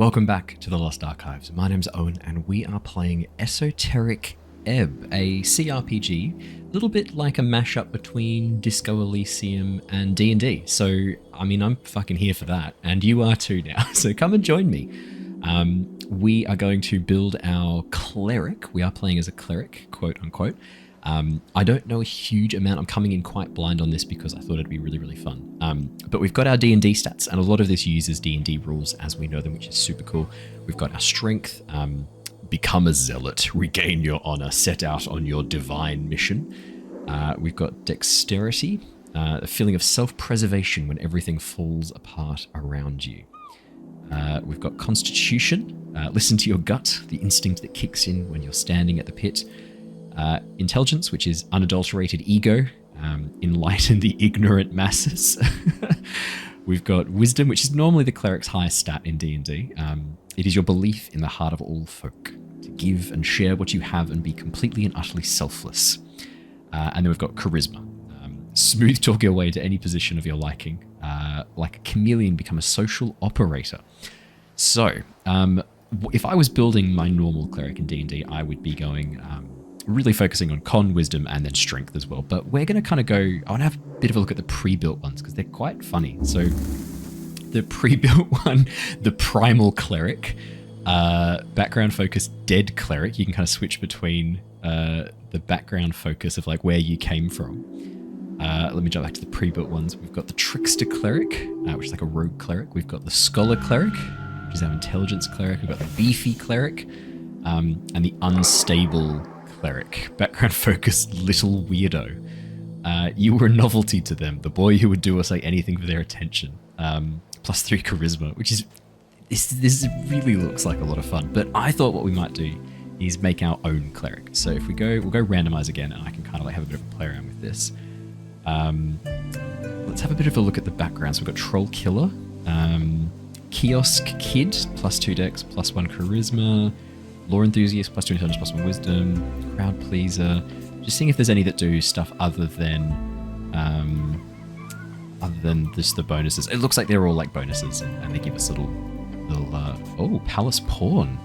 Welcome back to the Lost Archives. My name's Owen, and we are playing Esoteric Ebb, a CRPG, a little bit like a mashup between Disco Elysium and D&D. So, I mean, I'm fucking here for that, and you are too now, so come and join me. We are going to build our Cleric. We are playing as a Cleric, quote unquote. I don't know a huge amount. I'm coming in quite blind on this because I thought it'd be really, really fun. But we've got our D&D stats, and a lot of this uses D&D rules as we know them, which is super cool. We've got our strength, become a zealot, regain your honor, set out on your divine mission. We've got dexterity, a feeling of self-preservation when everything falls apart around you. We've got constitution, listen to your gut, the instinct that kicks in when you're standing at the pit. Intelligence, which is unadulterated ego, enlighten the ignorant masses. We've got wisdom, which is normally the cleric's highest stat in D&D. It is your belief in the heart of all folk, to give and share what you have and be completely and utterly selfless. And then we've got charisma. Smooth talk your way to any position of your liking. Like a chameleon, become a social operator. So, if I was building my normal cleric in D&D, I would be going... really focusing on con, wisdom, and then strength as well. But we're going to kind of go... I want to have a bit of a look at the pre-built ones because they're quite funny. So the pre-built one, the primal cleric, background focus dead cleric. You can kind of switch between the background focus of like where you came from. Let me jump back to the pre-built ones. We've got the trickster cleric, which is like a rogue cleric. We've got the scholar cleric, which is our intelligence cleric. We've got the beefy cleric, and the unstable cleric, background focused little weirdo. You were a novelty to them, the boy who would do or say anything for their attention. +3 charisma, which is this really looks like a lot of fun. But I thought what we might do is make our own cleric. So if we'll go randomize again, and I can kind of like have a bit of a play around with this. Let's have a bit of a look at the background. So we've got troll killer, kiosk kid, +2 dex, +1 charisma. Law enthusiast, +2 intelligence, +1 wisdom, crowd pleaser. Just seeing if there's any that do stuff other than just the bonuses. It looks like they're all like bonuses, and they give us little palace pawn.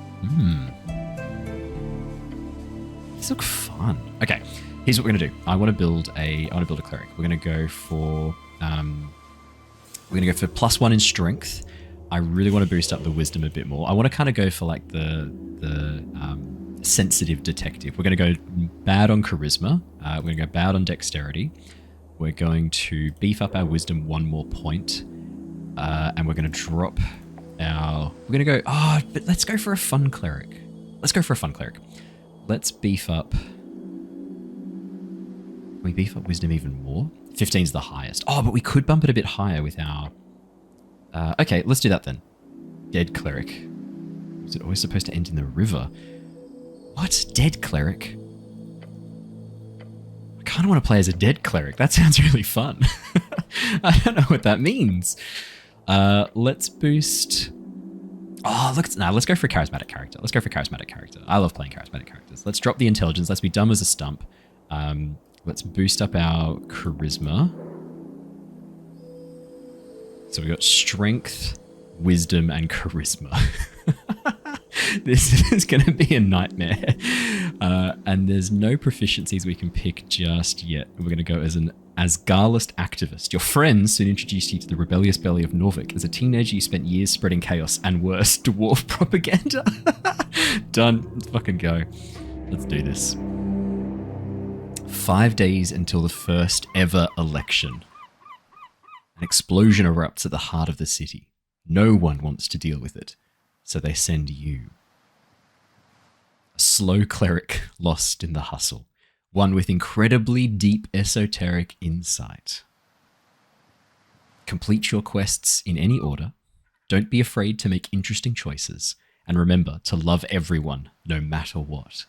These look fun. Okay, here's what we're gonna do. I want to build a cleric. We're gonna go for +1 in strength. I really want to boost up the wisdom a bit more. I want to kind of go for like the sensitive detective. We're going to go bad on charisma. We're going to go bad on dexterity. We're going to beef up our wisdom 1 more point. And we're going to drop our... We're going to go... but let's go for a fun cleric. Let's beef up... Can we beef up wisdom even more? 15's the highest. But we could bump it a bit higher with our... okay, let's do that then. Dead cleric. Was it always supposed to end in the river? What? Dead cleric? I kind of want to play as a dead cleric. That sounds really fun. I don't know what that means. Let's boost... let's go for a charismatic character. I love playing charismatic characters. Let's drop the intelligence. Let's be dumb as a stump. Let's boost up our charisma. So we've got strength, wisdom, and charisma. This is going to be a nightmare. And there's no proficiencies we can pick just yet. We're going to go as an Asgarlist activist. Your friends soon introduced you to the rebellious belly of Norvik. As a teenager, you spent years spreading chaos and worse, dwarf propaganda. Done. Let's fucking go. Let's do this. 5 days until the first ever election. An explosion erupts at the heart of the city. No one wants to deal with it, so they send you. A slow cleric lost in the hustle, one with incredibly deep esoteric insight. Complete your quests in any order. Don't be afraid to make interesting choices, and remember to love everyone, no matter what.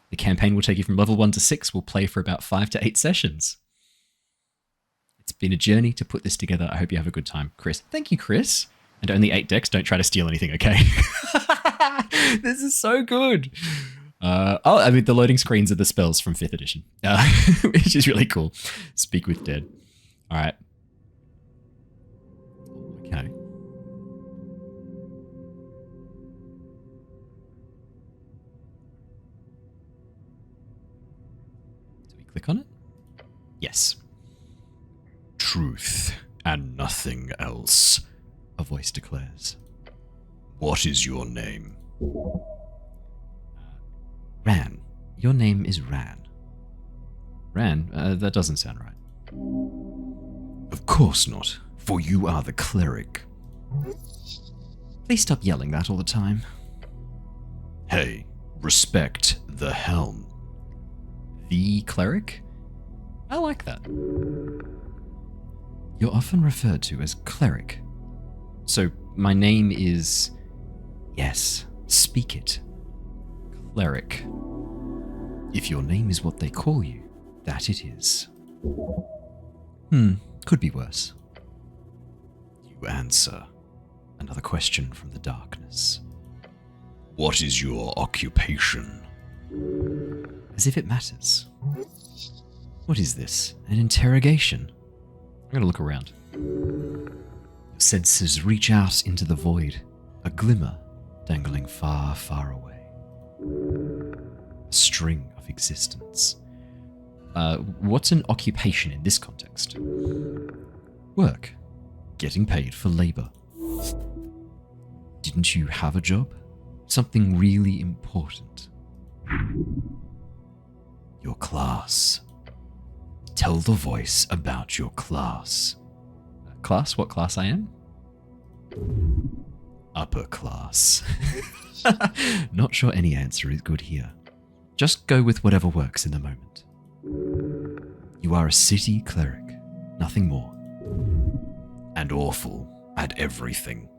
The campaign will take you from level 1 to 6. We'll play for about 5 to 8 sessions. It's been a journey to put this together. I hope you have a good time. Chris. Thank you, Chris. And only 8 decks. Don't try to steal anything, okay? This is so good. The loading screens are the spells from 5th edition, which is really cool. Speak with dead. All right. Okay. Click on it. Yes. Truth and nothing else, A voice declares. What is your name? Ran. Your name is Ran. Ran? That doesn't sound right. Of course not, for you are the cleric. Please stop yelling that all the time. Hey, respect the Helm. The cleric? I like that. You're often referred to as cleric. So my name is... Yes, speak it. Cleric. If your name is what they call you, that it is. Could be worse. You answer. Another question from the darkness. What is your occupation? As if it matters. What is this? An interrogation? I'm going to look around. Your senses reach out into the void, a glimmer dangling far, far away. A string of existence. What's an occupation in this context? Work. Getting paid for labor. Didn't you have a job? Something really important. Your class. Tell the voice about your class. Class? What class I am? Upper class. Not sure any answer is good here. Just go with whatever works in the moment. You are a city cleric, nothing more. And awful at everything.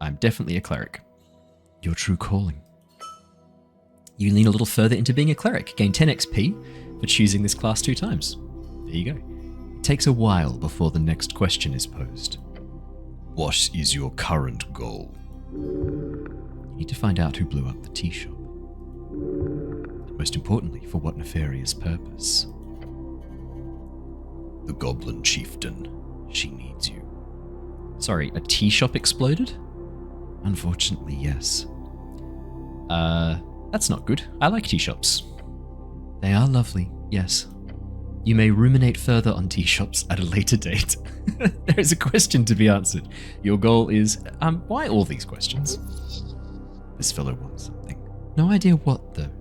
I'm definitely a cleric. Your true calling. You lean a little further into being a cleric, gain 10 XP for choosing this class 2 times. There you go. It takes a while before the next question is posed. What is your current goal? You need to find out who blew up the tea shop. And most importantly, for what nefarious purpose. The Goblin Chieftain. She needs you. Sorry, a tea shop exploded? Unfortunately, yes. That's not good. I like tea shops. They are lovely, yes. You may ruminate further on tea shops at a later date. There is a question to be answered. Your goal is, why all these questions? This fellow wants something. No idea what, though.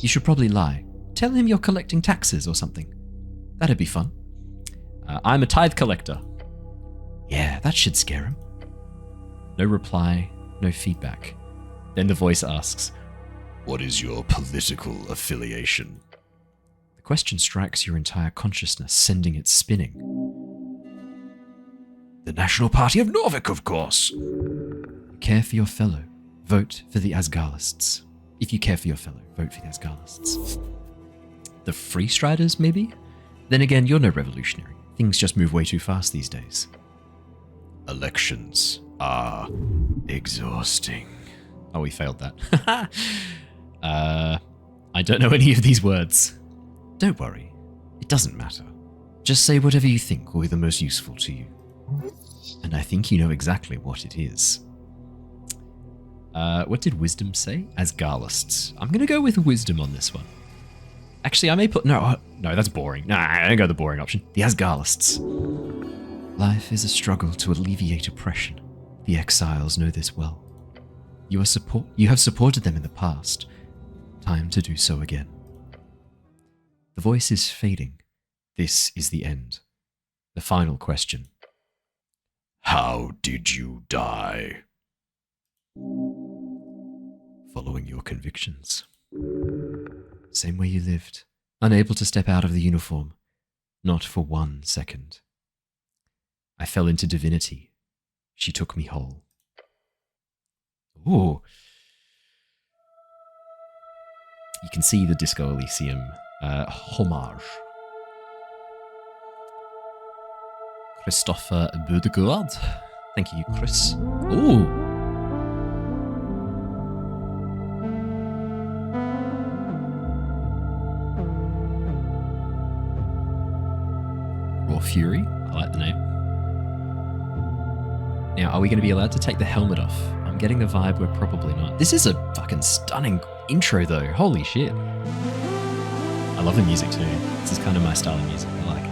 You should probably lie. Tell him you're collecting taxes or something. That'd be fun. I'm a tithe collector. Yeah, that should scare him. No reply, no feedback. Then the voice asks, What is your political affiliation? The question strikes your entire consciousness, sending it spinning. The National Party of Norvik, of course. Care for your fellow. Vote for the Asgarlists. If you care for your fellow, vote for the Asgarlists. The Free Striders, maybe? Then again, you're no revolutionary. Things just move way too fast these days. Elections are exhausting. Oh, we failed that. I don't know any of these words. Don't worry. It doesn't matter. Just say whatever you think will be the most useful to you. And I think you know exactly what it is. What did wisdom say? Asgarlists. I'm going to go with wisdom on this one. Actually, I may put... No, that's boring. Nah, I don't go the boring option. The Asgarlists. Life is a struggle to alleviate oppression. The exiles know this well. You have supported them in the past. Time to do so again. The voice is fading. This is the end. The final question. How did you die? Following your convictions. Same way you lived. Unable to step out of the uniform. Not for 1 second. I fell into divinity. She took me whole. Ooh. You can see the Disco Elysium homage. Christopher Budegard. Thank you, Chris. Ooh. Raw Fury. I like the name. Now, are we going to be allowed to take the helmet off? I'm getting the vibe we're probably not. This is a fucking stunning intro, though. Holy shit. I love the music too. This is kind of my style of music. I like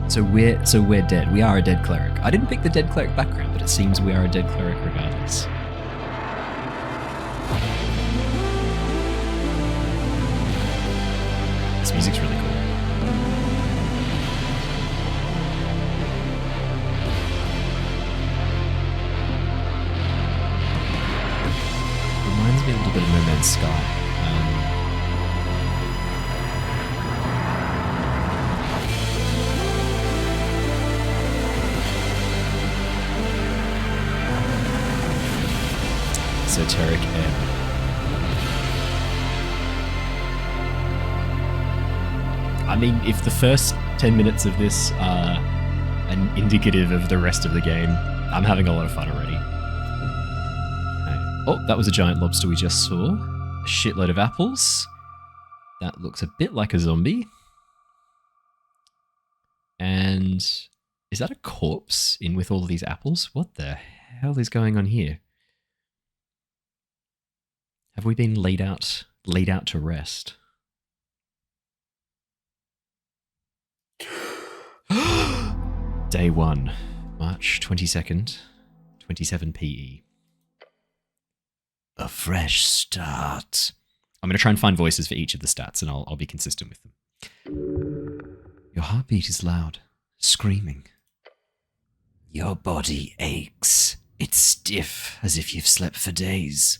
it. So we're dead. We are a dead cleric. I didn't pick the dead cleric background, but it seems we are a dead cleric regardless. This music's really cool. Reminds me a little bit of No Man's Sky. Esoteric Ebb. I mean, if the first 10 minutes of this are an indicative of the rest of the game, I'm having a lot of fun already. Okay. Oh, that was a giant lobster we just saw. A shitload of apples. That looks a bit like a zombie. And is that a corpse in with all of these apples? What the hell is going on here? Have we been laid out to rest? Day 1, March 22nd, 27 PE. A fresh start. I'm going to try and find voices for each of the stats, and I'll be consistent with them. Your heartbeat is loud, screaming. Your body aches. It's stiff, as if you've slept for days.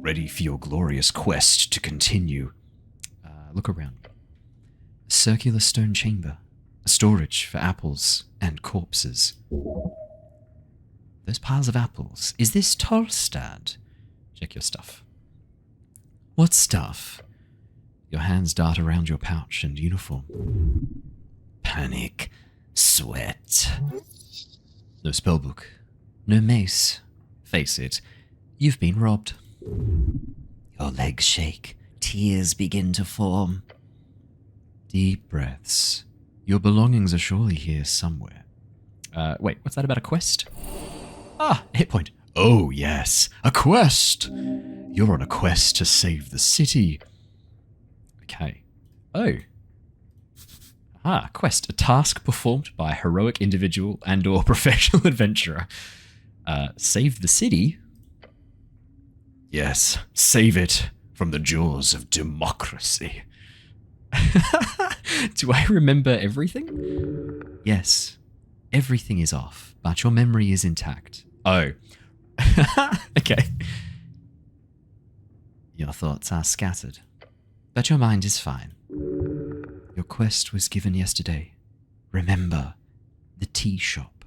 Ready for your glorious quest to continue. Look around. A circular stone chamber. A storage for apples and corpses. Those piles of apples. Is this Torstad? Check your stuff. What stuff? Your hands dart around your pouch and uniform. Panic. Sweat. No spellbook. No mace. Face it. You've been robbed. Your legs shake. Tears begin to form. Deep breaths. Your belongings are surely here somewhere. Wait, what's that about a quest? Ah, hit point. Oh, yes, a quest. You're on a quest to save the city. Okay. Oh. Ah, quest. A task performed by a heroic individual and or professional adventurer. Save the city? Yes, save it from the jaws of democracy. Do I remember everything? Yes, everything is off, but your memory is intact. Oh. Okay. Your thoughts are scattered, but your mind is fine. Your quest was given yesterday. Remember, the tea shop.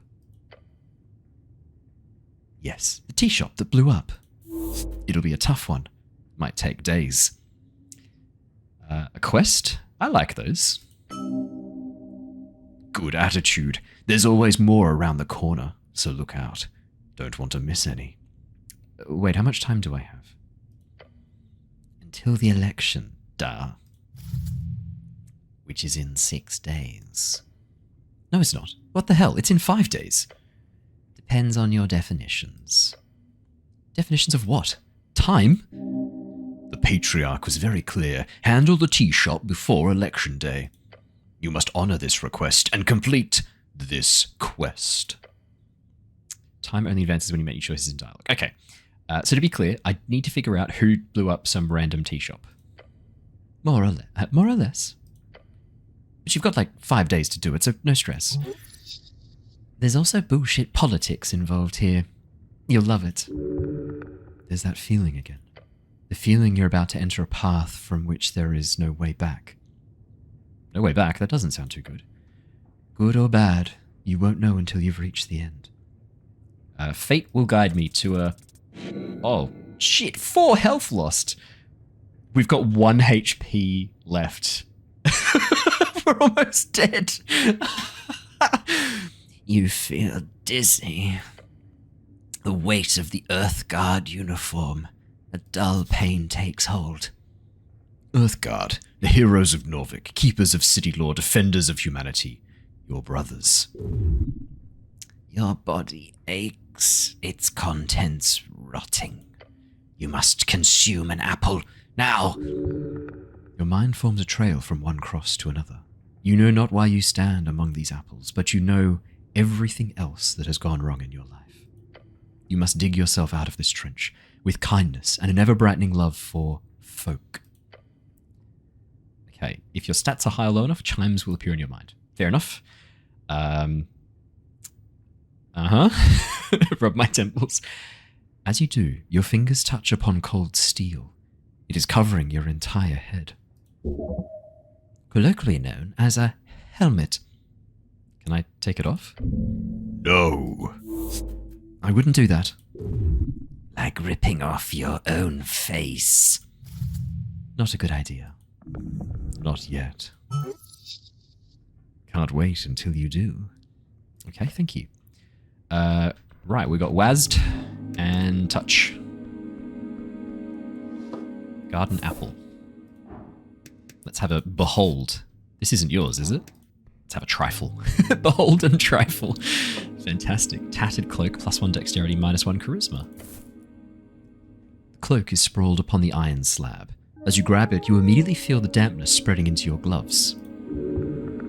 Yes, the tea shop that blew up. It'll be a tough one. Might take days. A quest? I like those. Good attitude. There's always more around the corner, so look out. Don't want to miss any. Wait, how much time do I have? Until the election, duh. Which is in 6 days. No, it's not. What the hell? It's in 5 days. Depends on your definitions. Definitions of what? Time? The Patriarch was very clear. Handle the tea shop before Election Day. You must honor this request and complete this quest. Time only advances when you make your choices in dialogue. Okay. So to be clear, I need to figure out who blew up some random tea shop. More or less. But you've got like 5 days to do it, so no stress. There's also bullshit politics involved here. You'll love it. There's that feeling again. The feeling you're about to enter a path from which there is no way back. No way back? That doesn't sound too good. Good or bad, you won't know until you've reached the end. Fate will guide me to a... Oh, shit, 4 health lost. We've got 1 HP left. We're almost dead. You feel dizzy. The weight of the Earthguard uniform. A dull pain takes hold. Earthguard, the heroes of Norvik, keepers of city law, defenders of humanity. Your brothers. Your body aches, its contents rotting. You must consume an apple now. Your mind forms a trail from one cross to another. You know not why you stand among these apples, but you know everything else that has gone wrong in your life. You must dig yourself out of this trench with kindness and an ever-brightening love for folk. Okay, if your stats are high or low enough, chimes will appear in your mind. Fair enough. Rub my temples. As you do, your fingers touch upon cold steel. It is covering your entire head. Colloquially known as a helmet. Can I take it off? No. I wouldn't do that. Like ripping off your own face. Not a good idea. Not yet. Can't wait until you do. Okay, thank you. Right, we got Wazzed and Touch. Garden Apple. Let's have a Behold. This isn't yours, is it? Let's have a Trifle. Behold and Trifle. Fantastic. Tattered Cloak, +1 Dexterity, -1 Charisma. The cloak is sprawled upon the iron slab. As you grab it, you immediately feel the dampness spreading into your gloves.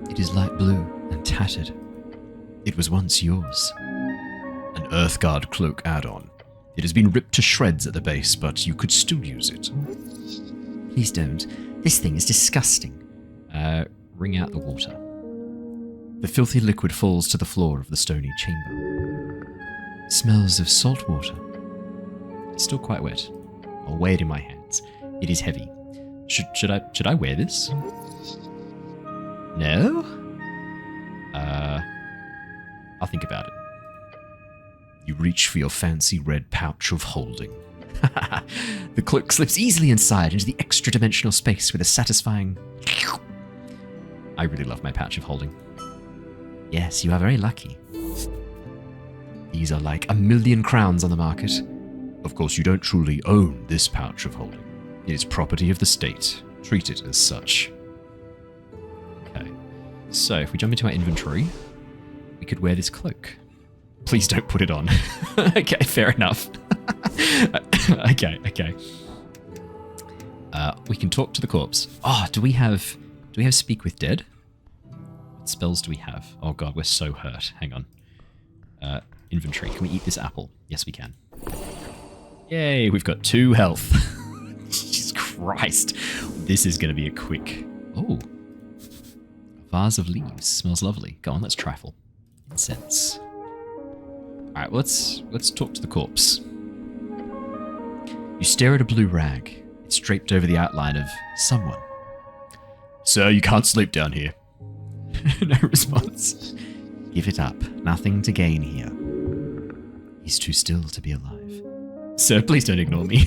It is light blue and tattered. It was once yours. An Earthguard cloak add-on. It has been ripped to shreds at the base, but you could still use it. Please don't. This thing is disgusting. Wring out the water. The filthy liquid falls to the floor of the stony chamber. Smells of salt water. It's still quite wet. I'll weigh it in my hands. It is heavy. Should I wear this? No? I'll think about it. You reach for your fancy red pouch of holding. The cloak slips easily inside into the extra-dimensional space with a satisfying... I really love my pouch of holding. Yes, you are very lucky. These are like 1,000,000 crowns on the market. Of course, you don't truly own this pouch of holding. It is property of the state. Treat it as such. Okay. So, if we jump into our inventory, we could wear this cloak. Please don't put it on. Okay, fair enough. Okay. We can talk to the corpse. Oh, do we have Speak with Dead? What spells do we have? Oh god, we're so hurt. Hang on. Inventory. Can we eat this apple? Yes, we can. Yay, we've got 2 health. Jesus Christ. This is going to be a quick... Oh. A vase of leaves. Smells lovely. Go on, let's trifle. Incense. Alright, well, let's talk to the corpse. You stare at a blue rag. It's draped over the outline of someone. Sir, you can't sleep down here. No response. Give it up. Nothing to gain here. He's too still to be alive. Sir, please don't ignore me.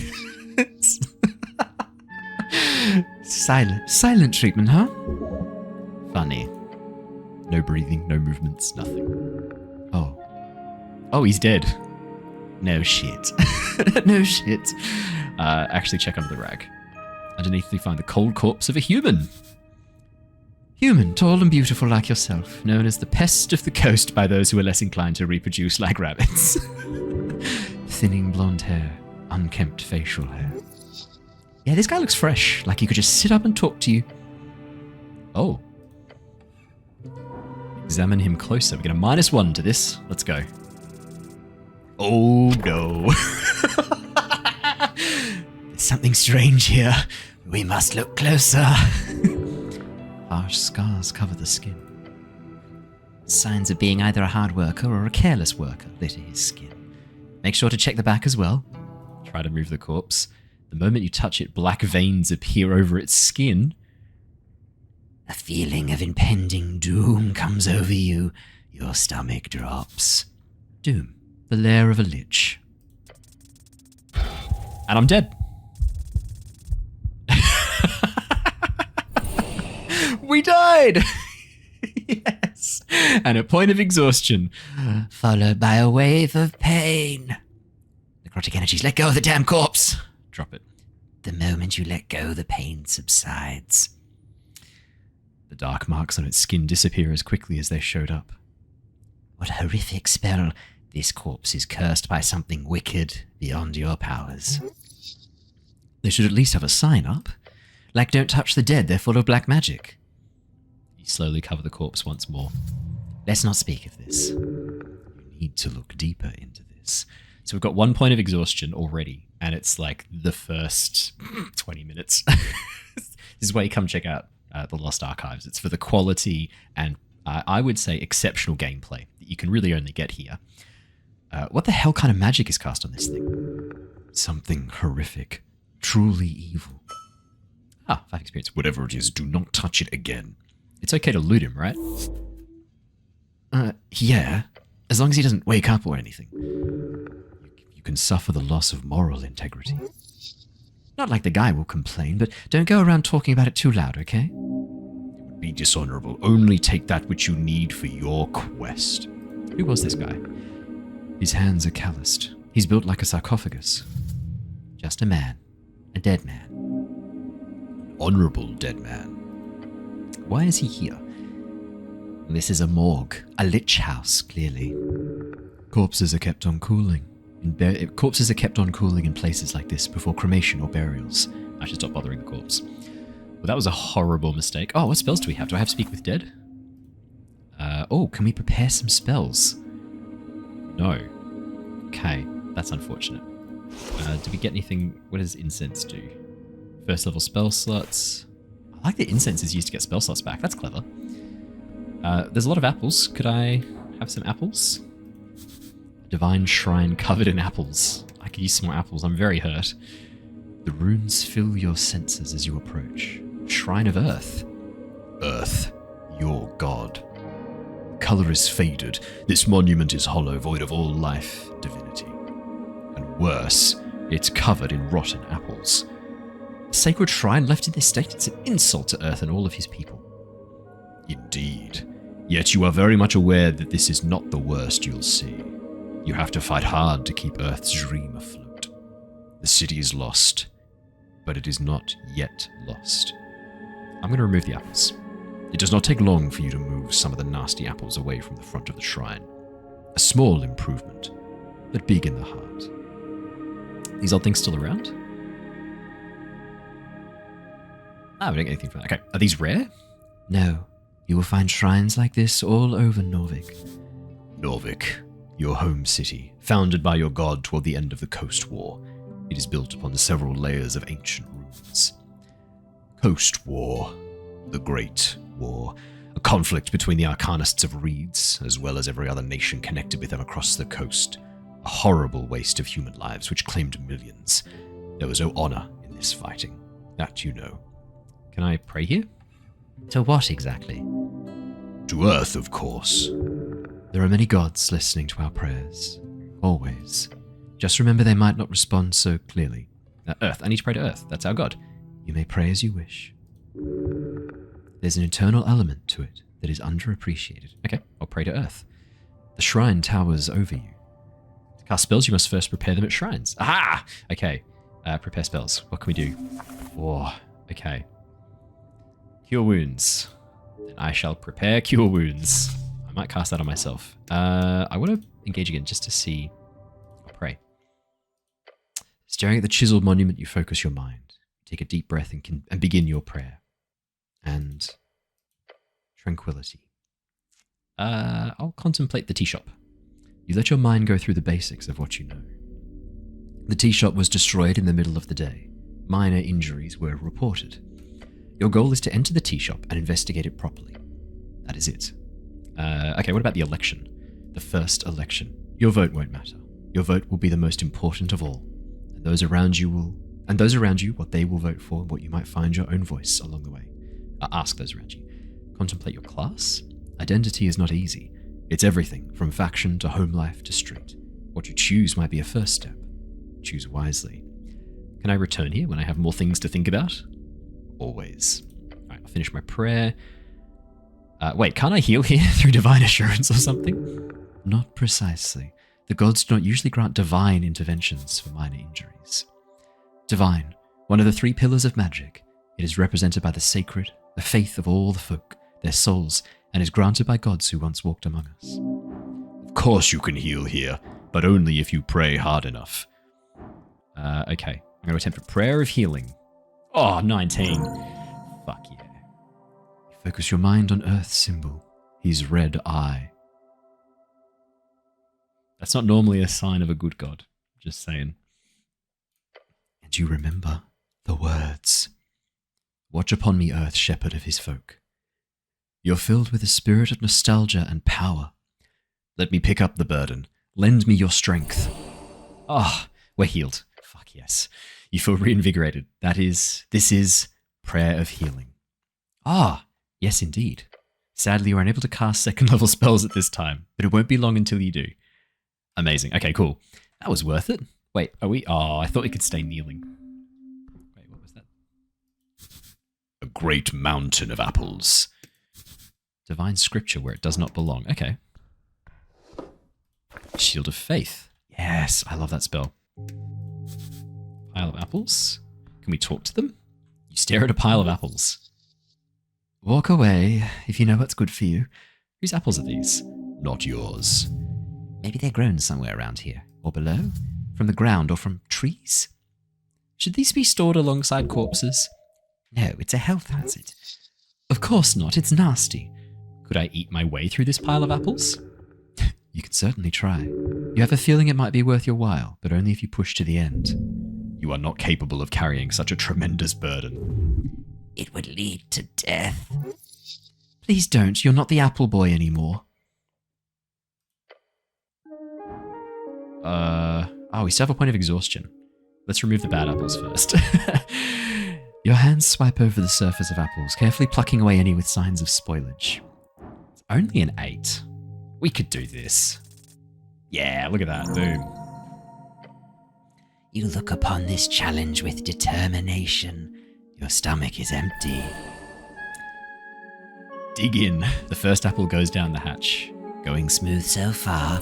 Silent treatment, huh? Funny. No breathing, no movements, nothing. Oh, he's dead. No shit. No shit. Actually check under the rag. Underneath we find the cold corpse of a human. Human, tall and beautiful like yourself, known as the pest of the coast by those who are less inclined to reproduce like rabbits. Thinning blonde hair, unkempt facial hair. Yeah, this guy looks fresh, like he could just sit up and talk to you. Oh. Examine him closer. We get a -1 to this. Let's go. Oh no. There's something strange here. We must look closer. Harsh scars cover the skin. Signs of being either a hard worker or a careless worker litter his skin. Make sure to check the back as well. Try to move the corpse. The moment you touch it, black veins appear over its skin. A feeling of impending doom comes over you. Your stomach drops. Doom, the lair of a lich. And I'm dead. We died! Yes. And a point of exhaustion. Followed by a wave of pain. Necrotic energies, let go of the damn corpse. Drop it. The moment you let go, the pain subsides. The dark marks on its skin disappear as quickly as they showed up. What a horrific spell. This corpse is cursed by something wicked beyond your powers. They should at least have a sign up. Like, don't touch the dead, they're full of black magic. You slowly cover the corpse once more. Let's not speak of this. You need to look deeper into this. So we've got 1 point of exhaustion already, and it's like the first 20 minutes. This is why you come check out the Lost Archives. It's for the quality and, I would say, exceptional gameplay that you can really only get here. What the hell kind of magic is cast on this thing? Something horrific. Truly evil. 5 experience. Whatever it is, do not touch it again. It's okay to loot him, right? Yeah. As long as he doesn't wake up or anything. You can suffer the loss of moral integrity. Not like the guy will complain, but don't go around talking about it too loud, okay? It would be dishonorable. Only take that which you need for your quest. Who was this guy? His hands are calloused. He's built like a sarcophagus. Just a man. A dead man. Honorable dead man. Why is he here? This is a morgue. A lich house, clearly. Corpses are kept on cooling. Corpses are kept on cooling in places like this before cremation or burials. I should stop bothering the corpse. Well, that was a horrible mistake. Oh, what spells do we have? Do I have Speak with Dead? Can we prepare some spells? No. Okay, that's unfortunate. Did we get anything? What does incense do? First level spell slots. I like that incense is used to get spell slots back. That's clever. There's a lot of apples. Could I have some apples? Divine shrine covered in apples. I could use some more apples. I'm very hurt. The runes fill your senses as you approach. Shrine of Earth. Earth, your god. The colour is faded. This monument is hollow, void of all life, divinity. And worse, it's covered in rotten apples. A sacred shrine left in this state? It's an insult to Earth and all of his people. Indeed. Yet you are very much aware that this is not the worst you'll see. You have to fight hard to keep Earth's dream afloat. The city is lost, but it is not yet lost. I'm going to remove the apples. It does not take long for you to move some of the nasty apples away from the front of the shrine. A small improvement, but big in the heart. These old things still around? We don't get anything from that. Okay, are these rare? No. You will find shrines like this all over Norvik. Norvik, your home city, founded by your god toward the end of the Coast War. It is built upon several layers of ancient ruins. Coast War, the Great War, a conflict between the Arcanists of Reeds, as well as every other nation connected with them across the coast. A horrible waste of human lives which claimed millions. There was no honor in this fighting. That you know. Can I pray here? To what exactly? To Earth, of course. There are many gods listening to our prayers. Always. Just remember they might not respond so clearly. Earth. I need to pray to Earth. That's our god. You may pray as you wish. There's an eternal element to it that is underappreciated. Okay, I'll pray to Earth. The shrine towers over you. To cast spells, you must first prepare them at shrines. Aha! Okay, prepare spells. What can we do? Okay. Cure wounds. Then I shall prepare cure wounds. I might cast that on myself. I want to engage again just to see. I'll pray. Staring at the chiseled monument, you focus your mind. Take a deep breath and begin your prayer. And tranquility. I'll contemplate the tea shop. You let your mind go through the basics of what you know. The tea shop was destroyed in the middle of the day. Minor injuries were reported. Your goal is to enter the tea shop and investigate it properly. That is it. Okay, what about the election? The first election. Your vote won't matter. Your vote will be the most important of all. And those around you, what they will vote for, what you might find your own voice along the way. Ask those around you. Contemplate your class? Identity is not easy. It's everything, from faction to home life to street. What you choose might be a first step. Choose wisely. Can I return here when I have more things to think about? Always. Alright, I'll finish my prayer. Wait, can't I heal here through divine assurance or something? Not precisely. The gods do not usually grant divine interventions for minor injuries. Divine, one of the 3 pillars of magic, it is represented by the sacred, the faith of all the folk, their souls, and is granted by gods who once walked among us. Of course you can heal here, but only if you pray hard enough. Okay. I'm going to attempt a prayer of healing. Oh, 19. Fuck yeah. Focus your mind on Earth's symbol, his red eye. That's not normally a sign of a good god. Just saying. And you remember the words. Watch upon me, Earth, shepherd of his folk. You're filled with a spirit of nostalgia and power. Let me pick up the burden. Lend me your strength. Ah, we're healed. Fuck yes. You feel reinvigorated. This is prayer of healing. Ah, yes indeed. Sadly, you're unable to cast second level spells at this time, but it won't be long until you do. Amazing. Okay, cool. That was worth it. Wait, are we? Oh, I thought we could stay kneeling. Wait, what was that? A great mountain of apples. Divine scripture where it does not belong. Okay. Shield of Faith. Yes, I love that spell. Pile of apples. Can we talk to them? You stare at a pile of apples. Walk away if you know what's good for you. Whose apples are these? Not yours. Maybe they're grown somewhere around here, or below, from the ground, or from trees. Should these be stored alongside corpses? No, it's a health hazard. Of course not, it's nasty. Could I eat my way through this pile of apples? You could certainly try. You have a feeling it might be worth your while, but only if you push to the end. You are not capable of carrying such a tremendous burden. It would lead to death. Please don't, you're not the apple boy anymore. We still have a point of exhaustion. Let's remove the bad apples first. Your hands swipe over the surface of apples, carefully plucking away any with signs of spoilage. It's only an 8. We could do this. Yeah, look at that. Boom. You look upon this challenge with determination. Your stomach is empty. Dig in. The first apple goes down the hatch. Going smooth so far.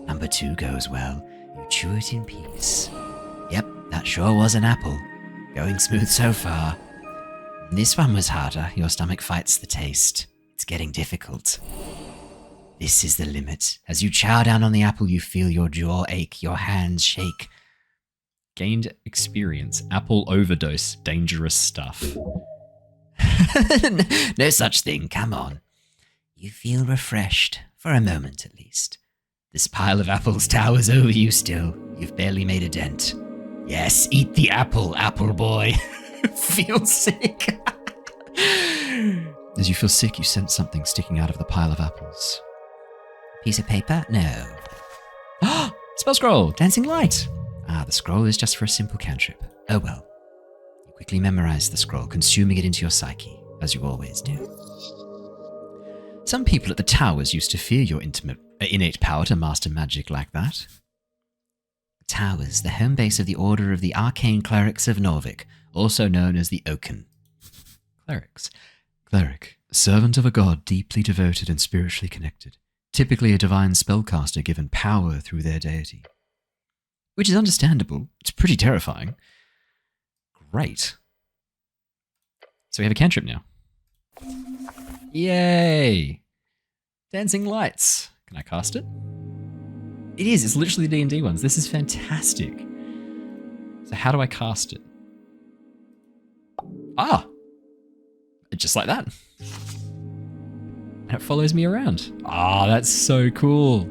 Number 2 goes well. You chew it in peace. Yep, that sure was an apple. Going smooth so far. This one was harder. Your stomach fights the taste. It's getting difficult. This is the limit. As you chow down on the apple, you feel your jaw ache, your hands shake. Gained experience. Apple overdose. Dangerous stuff. No such thing, come on. You feel refreshed, for a moment at least. This pile of apples towers over you still. You've barely made a dent. Yes, eat the apple, apple boy. Feel sick. As you feel sick, you sense something sticking out of the pile of apples. Piece of paper? No. Spell scroll. Dancing light. The scroll is just for a simple cantrip. Oh well. You quickly memorize the scroll, consuming it into your psyche, as you always do. Some people at the towers used to fear your innate power to master magic like that. The towers, the home base of the Order of the Arcane Clerics of Norvik, also known as the Oaken. Clerics. Cleric, servant of a god deeply devoted and spiritually connected. Typically a divine spellcaster given power through their deity. Which is understandable. It's pretty terrifying. Great. So we have a cantrip now. Yay! Dancing lights. Can I cast it? It is. It's literally the D&D ones. This is fantastic. So how do I cast it? Just like that. And it follows me around. That's so cool.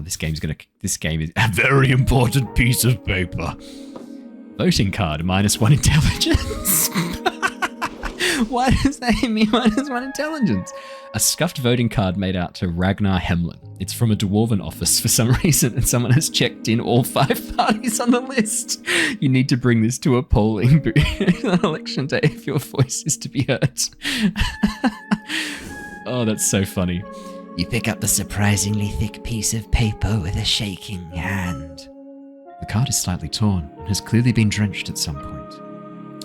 This game is a very important piece of paper. Voting card, -1 intelligence. Why does that mean -1 intelligence? A scuffed voting card made out to Ragnar Hemlin. It's from a dwarven office for some reason, and someone has checked in all 5 parties on the list. You need to bring this to a polling booth on election day if your voice is to be heard. Oh, that's so funny. You pick up the surprisingly thick piece of paper with a shaking hand. The card is slightly torn and has clearly been drenched at some point.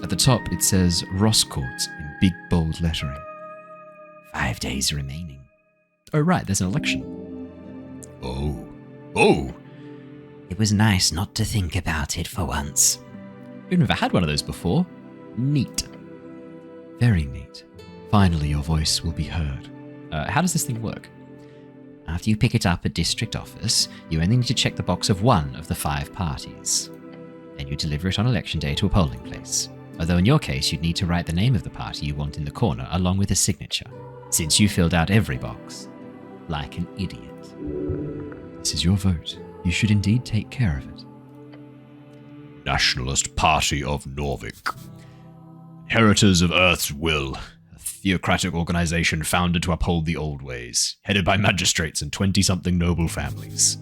At the top, it says Rosscourt in big, bold lettering. 5 days remaining. Oh, right, there's an election. Oh! It was nice not to think about it for once. We've never had one of those before. Neat. Very neat. Finally, your voice will be heard. How does this thing work? After you pick it up at District Office, you only need to check the box of one of the 5 parties. Then you deliver it on election day to a polling place. Although in your case, you'd need to write the name of the party you want in the corner along with a signature, since you filled out every box. Like an idiot. This is your vote. You should indeed take care of it. Nationalist Party of Norvik. Inheritors of Earth's will. A theocratic organization founded to uphold the old ways, headed by magistrates and 20-something noble families.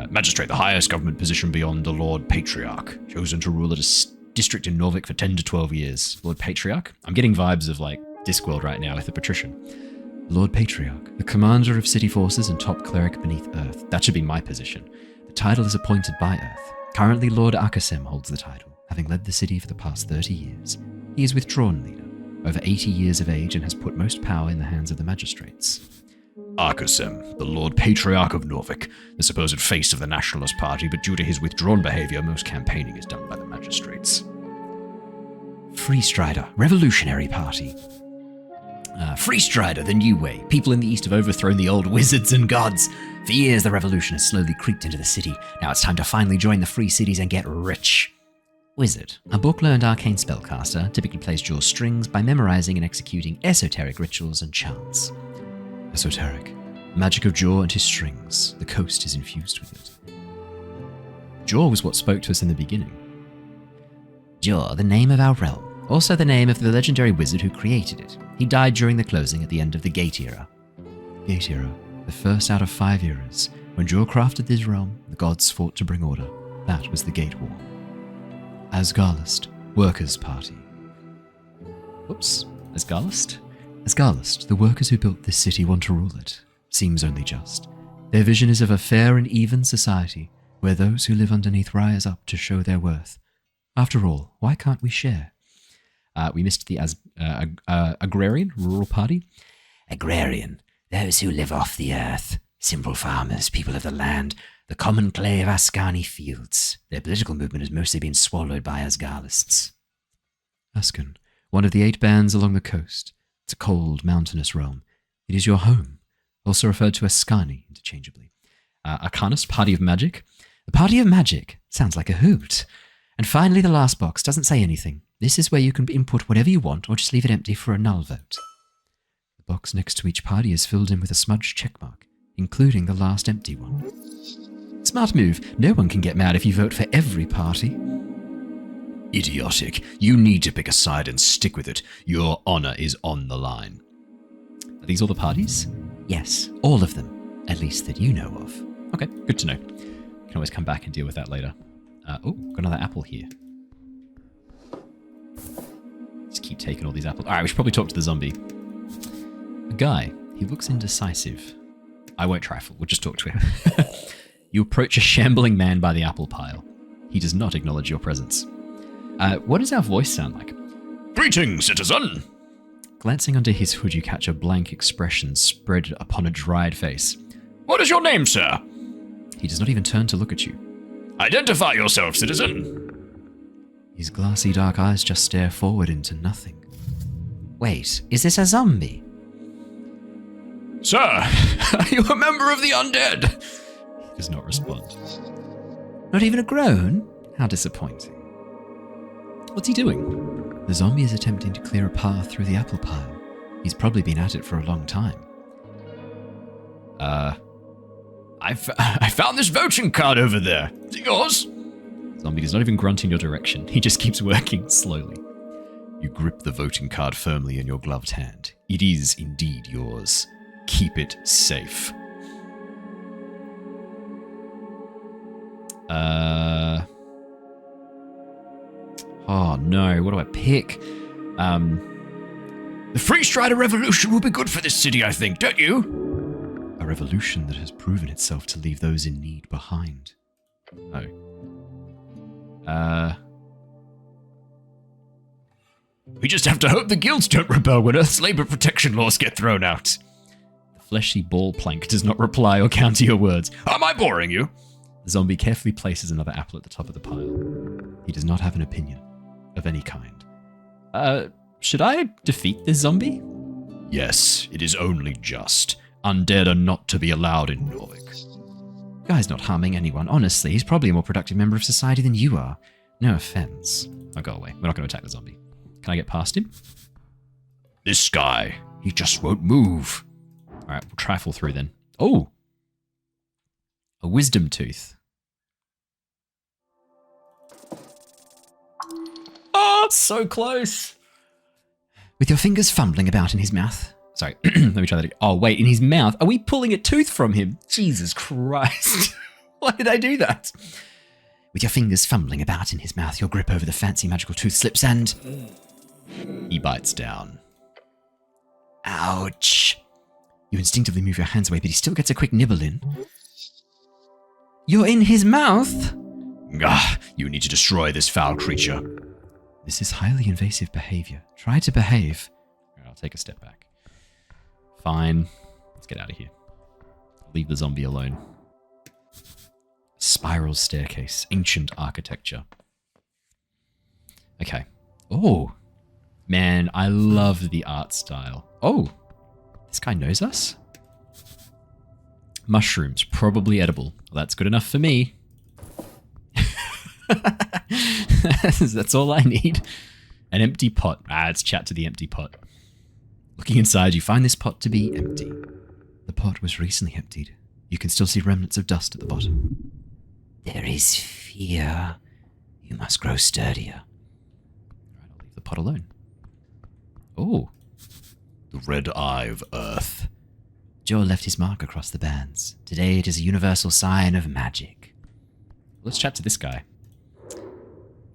Magistrate, the highest government position beyond the Lord Patriarch, chosen to rule a district in Norvik for 10 to 12 years. Lord Patriarch? I'm getting vibes of, like, Discworld right now with the patrician. Lord Patriarch, the commander of city forces and top cleric beneath Earth. That should be my position. The title is appointed by Earth. Currently, Lord Akasem holds the title, having led the city for the past 30 years. He is withdrawn leader, over 80 years of age, and has put most power in the hands of the magistrates. Akasem, the Lord Patriarch of Norvik, the supposed face of the Nationalist Party, but due to his withdrawn behavior, most campaigning is done by the magistrates. Freestrider, Revolutionary Party. Freestrider, the new way. People in the East have overthrown the old wizards and gods. For years, the revolution has slowly creeped into the city. Now it's time to finally join the free cities and get rich. Wizard, a book-learned arcane spellcaster, typically plays dual strings by memorizing and executing esoteric rituals and chants. Esoteric, magic of Jaw and his strings. The coast is infused with it. Jaw was what spoke to us in the beginning. Jaw, the name of our realm. Also the name of the legendary wizard who created it. He died during the closing at the end of the Gate Era. Gate Era, the first out of 5 eras. When Jaw crafted this realm, the gods fought to bring order. That was the Gate War. Asgarlist, Workers' Party. Whoops, Asgarlist? Asgarlist, the workers who built this city want to rule it. Seems only just. Their vision is of a fair and even society, where those who live underneath rise up to show their worth. After all, why can't we share? We missed the Agrarian, Rural Party. Agrarian, those who live off the earth. Simple farmers, people of the land, the common clay of Ascani fields. Their political movement has mostly been swallowed by Asgarlists. Ascan, one of the 8 bands along the coast. It's a cold, mountainous realm. It is your home, also referred to as Skani interchangeably. Arcanist, Party of Magic. The Party of Magic sounds like a hoot. And finally, the last box doesn't say anything. This is where you can input whatever you want or just leave it empty for a null vote. The box next to each party is filled in with a smudged checkmark, including the last empty one. Smart move. No one can get mad if you vote for every party. Idiotic. You need to pick a side and stick with it. Your honor is on the line. Are these all the parties? Yes, all of them. At least that you know of. Okay, good to know. Can always come back and deal with that later. Got another apple here. Just keep taking all these apples. Alright, we should probably talk to the zombie. A guy. He looks indecisive. I won't trifle. We'll just talk to him. You approach a shambling man by the apple pile. He does not acknowledge your presence. What does our voice sound like? Greetings, citizen! Glancing under his hood, you catch a blank expression spread upon a dried face. What is your name, sir? He does not even turn to look at you. Identify yourself, citizen! His glassy dark eyes just stare forward into nothing. Wait, is this a zombie? Sir, are you a member of the undead? He does not respond. Not even a groan? How disappointing. What's he doing? The zombie is attempting to clear a path through the apple pile. He's probably been at it for a long time. I found this voting card over there. Is it yours? Zombie does not even grunt in your direction. He just keeps working slowly. You grip the voting card firmly in your gloved hand. It is indeed yours. Keep it safe. Oh no, what do I pick? The Freestrider revolution will be good for this city, I think, don't you? A revolution that has proven itself to leave those in need behind. Oh. We just have to hope the guilds don't rebel when Earth's labor protection laws get thrown out. The fleshy ball plank does not reply or counter your words. Am I boring you? The zombie carefully places another apple at the top of the pile. He does not have an opinion of any kind. Should I defeat this zombie? Yes, it is only just. Undead are not to be allowed in Norvik. Guy's not harming anyone, honestly. He's probably a more productive member of society than you are. No offense. I'll go away. We're not going to attack the zombie. Can I get past him? This guy, he just won't move. Alright, we'll trifle through then. Oh! A wisdom tooth. Oh, so close! With your fingers fumbling about in his mouth. Sorry, let me try that again. Oh, wait, in his mouth? Are we pulling a tooth from him? Jesus Christ. Why did I do that? With your fingers fumbling about in his mouth, your grip over the fancy magical tooth slips and... He bites down. Ouch. You instinctively move your hands away, but he still gets a quick nibble in. You're in his mouth? Ah, you need to destroy this foul creature. This is highly invasive behavior. Try to behave. Alright, I'll take a step back. Fine. Let's get out of here. Leave the zombie alone. Spiral staircase. Ancient architecture. Okay. Oh. Man, I love the art style. Oh. This guy knows us? Mushrooms. Probably edible. Well, that's good enough for me. That's all I need. An empty pot. Let's chat to the empty pot. Looking inside, you find this pot to be empty. The pot was recently emptied. You can still see remnants of dust at the bottom. There is fear. You must grow sturdier. Alright, I'll leave the pot alone. Oh. The red eye of Earth. Joe left his mark across the bands. Today it is a universal sign of magic. Let's chat to this guy.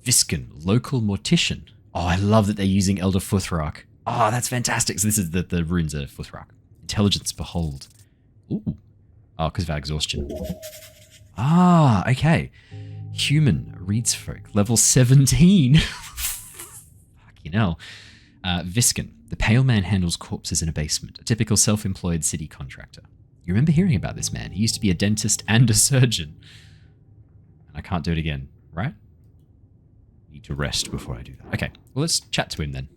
Visken, local mortician. Oh, I love that they're using Elder Futhrak. Oh, that's fantastic. So this is the runes of Futhrak. Intelligence, behold. Ooh. Oh, because of our exhaustion. Ah, okay. Human, reads folk, level 17. Fucking hell. Visken, the pale man handles corpses in a basement, a typical self-employed city contractor. You remember hearing about this man. He used to be a dentist and a surgeon. And I can't do it again, right? Need to rest before I do that. Okay, well, let's chat to him then.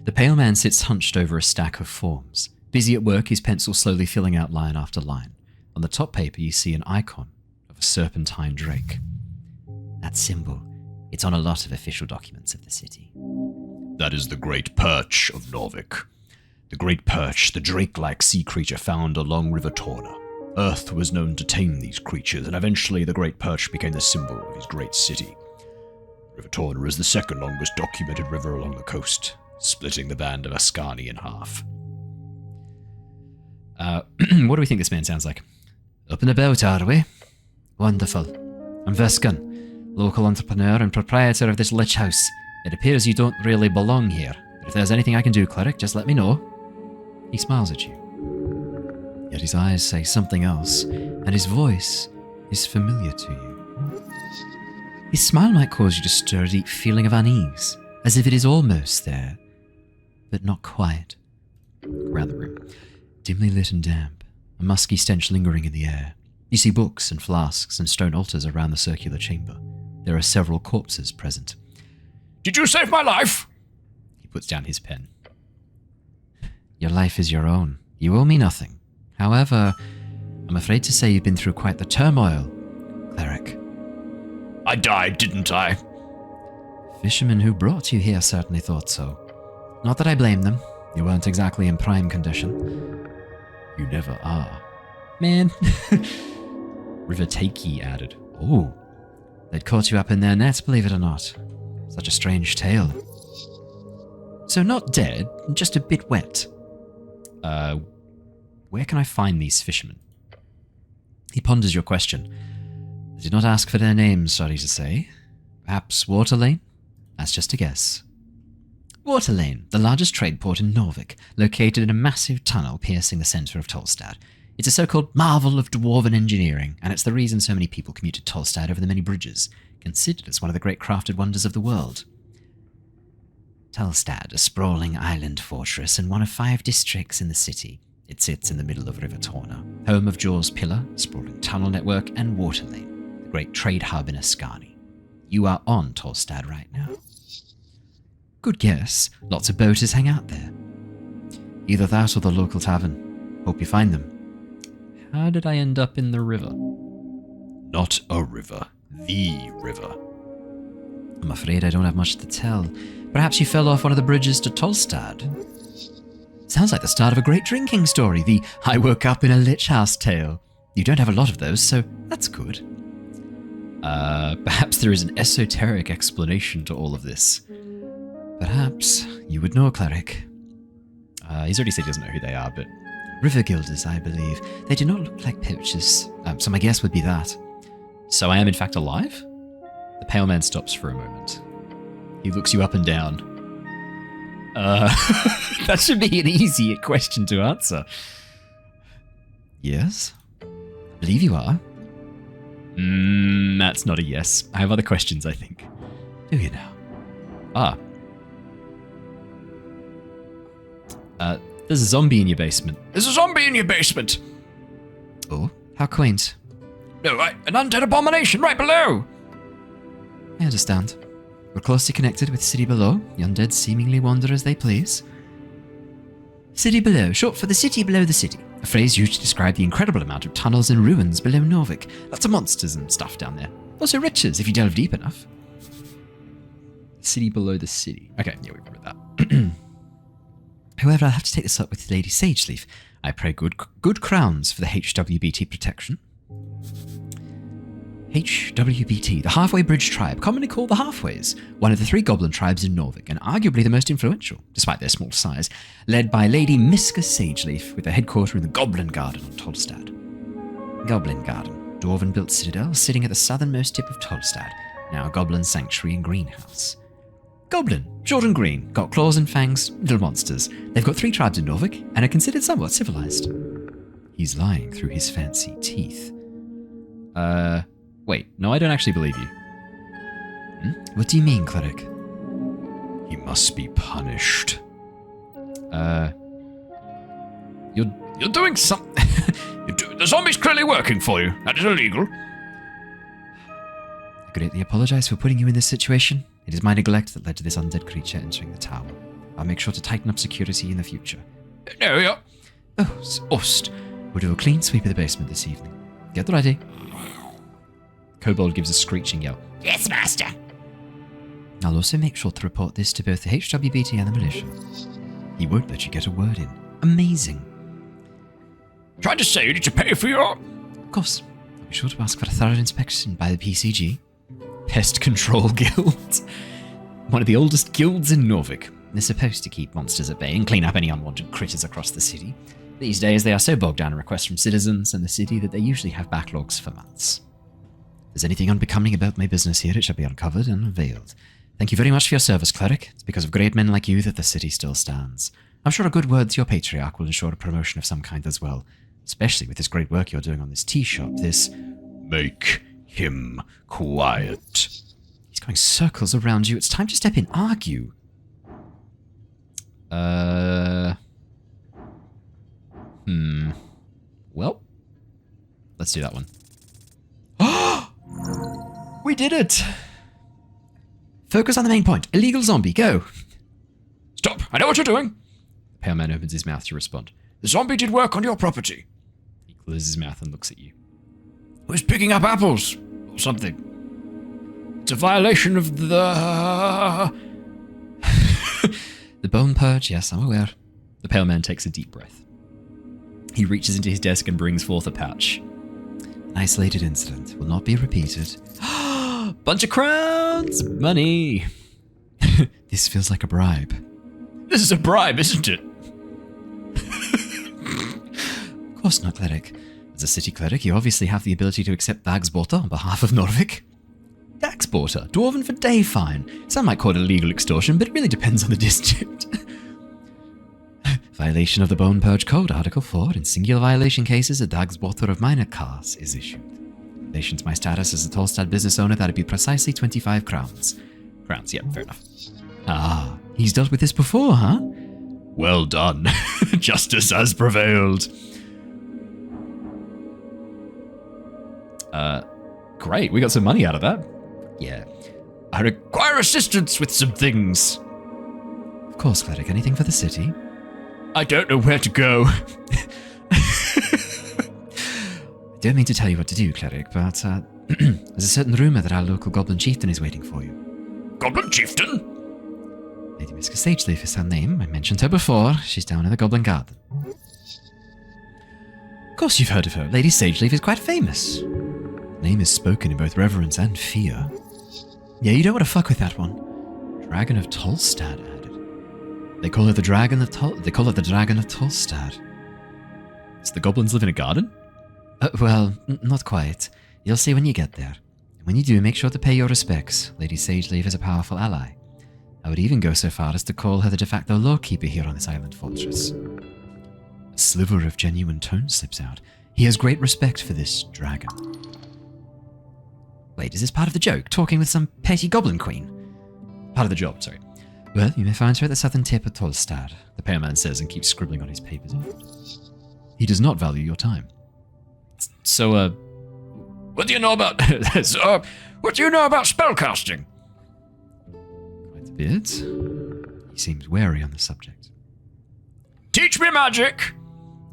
The pale man sits hunched over a stack of forms. Busy at work, his pencil slowly filling out line after line. On the top paper, you see an icon of a serpentine drake. That symbol, it's on a lot of official documents of the city. That is the Great Perch of Norvik. The Great Perch, the drake-like sea creature found along River Torna. Earth was known to tame these creatures, and eventually the Great Perch became the symbol of his great city. River Torna is the second longest documented river along the coast, splitting the band of Ascani in half. What do we think this man sounds like? Up and about, are we? Wonderful. I'm Visken, local entrepreneur and proprietor of this lich house. It appears you don't really belong here, but if there's anything I can do, Cleric, just let me know. He smiles at you. Yet his eyes say something else, and his voice is familiar to you. His smile might cause you to stir a deep feeling of unease, as if it is almost there, but not quite. Around the room. Dimly lit and damp, a musky stench lingering in the air. You see books and flasks and stone altars around the circular chamber. There are several corpses present. Did you save my life? He puts down his pen. Your life is your own. You owe me nothing. However, I'm afraid to say you've been through quite the turmoil, Cleric. I died, didn't I? Fishermen who brought you here certainly thought so. Not that I blame them. You weren't exactly in prime condition. You never are. Man. River Takey added. Oh. They'd caught you up in their net, believe it or not. Such a strange tale. So not dead, just a bit wet. Where can I find these fishermen? He ponders your question. I did not ask for their names, sorry to say. Perhaps Waterlane? That's just a guess. Waterlane, the largest trade port in Norvik, located in a massive tunnel piercing the centre of Tolstad. It's a so-called marvel of dwarven engineering, and it's the reason so many people commute to Tolstad over the many bridges, considered as one of the great crafted wonders of the world. Tolstad, a sprawling island fortress and one of 5 districts in the city. It sits in the middle of River Torna, home of Jaw's Pillar, sprawling tunnel network, and Waterlane, the great trade hub in Ascani. You are on Tolstad right now. Good guess. Lots of boaters hang out there. Either that or the local tavern. Hope you find them. How did I end up in the river? Not a river. The river. I'm afraid I don't have much to tell. Perhaps you fell off one of the bridges to Tolstad. Sounds like the start of a great drinking story, the I woke up in a lich house tale. You don't have a lot of those, so that's good. Perhaps there is an esoteric explanation to all of this. Perhaps. You would know, Cleric. He's already said he doesn't know who they are, but... River Guilders, I believe. They do not look like poachers, so my guess would be that. So I am in fact alive? The pale man stops for a moment. He looks you up and down. That should be an easier question to answer. Yes? I believe you are. That's not a yes. I have other questions, I think. Do you now? There's a zombie in your basement. There's a zombie in your basement! Oh, how quaint. No, an undead abomination right below! I understand. We're closely connected with City Below. The undead seemingly wander as they please. City Below, short for the city below the city. A phrase used to describe the incredible amount of tunnels and ruins below Norvik. Lots of monsters and stuff down there. Also riches, if you delve deep enough. City below the city. Okay, yeah, we've read that. However, I'll have to take this up with Lady Sageleaf. I pray good crowns for the HWBT protection. HWBT, the Halfway Bridge Tribe, commonly called the Halfways, one of the 3 goblin tribes in Norvik, and arguably the most influential, despite their small size, led by Lady Miska Sageleaf, with their headquarters in the Goblin Garden on Tolstad. Goblin Garden, dwarven-built citadel sitting at the southernmost tip of Tolstad, now a goblin sanctuary and greenhouse. Goblin, short and green, got claws and fangs, little monsters. They've got 3 tribes in Norvik, and are considered somewhat civilized. He's lying through his fancy teeth. Wait, no, I don't actually believe you. What do you mean, Cleric? He must be punished. You're doing something. The zombie's clearly working for you. That is illegal. I greatly apologize for putting you in this situation. It is my neglect that led to this undead creature entering the tower. I'll make sure to tighten up security in the future. No, yeah. Oh, Ost. We'll do a clean sweep of the basement this evening. Get ready. Kobold gives a screeching yell. Yes, master. I'll also make sure to report this to both the HWBT and the militia. He won't let you get a word in. Amazing. Tried to say you need to pay for your... Of course. I'll be sure to ask for a thorough inspection by the PCG. Pest Control Guild. One of the oldest guilds in Norvik. They're supposed to keep monsters at bay and clean up any unwanted critters across the city. These days, they are so bogged down in requests from citizens and the city that they usually have backlogs for months. If there's anything unbecoming about my business here, it shall be uncovered and unveiled. Thank you very much for your service, Cleric. It's because of great men like you that the city still stands. I'm sure a good word to your patriarch will ensure a promotion of some kind as well, especially with this great work you're doing on this tea shop, this... Make him quiet. He's going circles around you. It's time to step in. Argue. Well, let's do that one. We did it! Focus on the main point. Illegal zombie, go. Stop. I know what you're doing. The pale man opens his mouth to respond. The zombie did work on your property. He closes his mouth and looks at you. He was picking up apples or something. It's a violation of the... The bone purge, yes, I'm aware. The pale man takes a deep breath. He reaches into his desk and brings forth a pouch. An isolated incident will not be repeated. Bunch of crowns! Money! This feels like a bribe. This is a bribe, isn't it? Of course not, Cleric. As a city cleric, you obviously have the ability to accept Dagsborter on behalf of Norvik. Dagsborter, dwarven for day fine. Some might call it illegal extortion, but it really depends on the district. Violation of the Bone Purge Code, Article 4. In singular violation cases, a Dagsborter of minor class is issued. In relation to my status as a Tolstad business owner, that'd be precisely 25 crowns. Crowns, yep, fair enough. Ah, he's dealt with this before, huh? Well done. Justice has prevailed. Great, we got some money out of that. Yeah. I require assistance with some things. Of course, Cleric. Anything for the city? I don't know where to go. I don't mean to tell you what to do, Cleric, but there's a certain rumour that our local goblin chieftain is waiting for you. Goblin chieftain? Lady Miska Sageleaf is her name. I mentioned her before. She's down in the Goblin Garden. Of course you've heard of her. Lady Sageleaf is quite famous. Her name is spoken in both reverence and fear. Yeah, you don't want to fuck with that one. Dragon of Tolstad added. They call her the Dragon of Tolstad. Does the goblins live in a garden? Well, not quite. You'll see when you get there. And when you do, make sure to pay your respects. Lady Sageleaf is a powerful ally. I would even go so far as to call her the de facto lawkeeper here on this island fortress. A sliver of genuine tone slips out. He has great respect for this dragon. Wait, is this part of the joke? Talking with some petty goblin queen? Part of the job, sorry. Well, you may find her at the southern tip of Tolstad, the pale man says and keeps scribbling on his papers. He does not value your time. So, what do you know about... what do you know about spellcasting? Quite a bit. He seems wary on the subject. Teach me magic!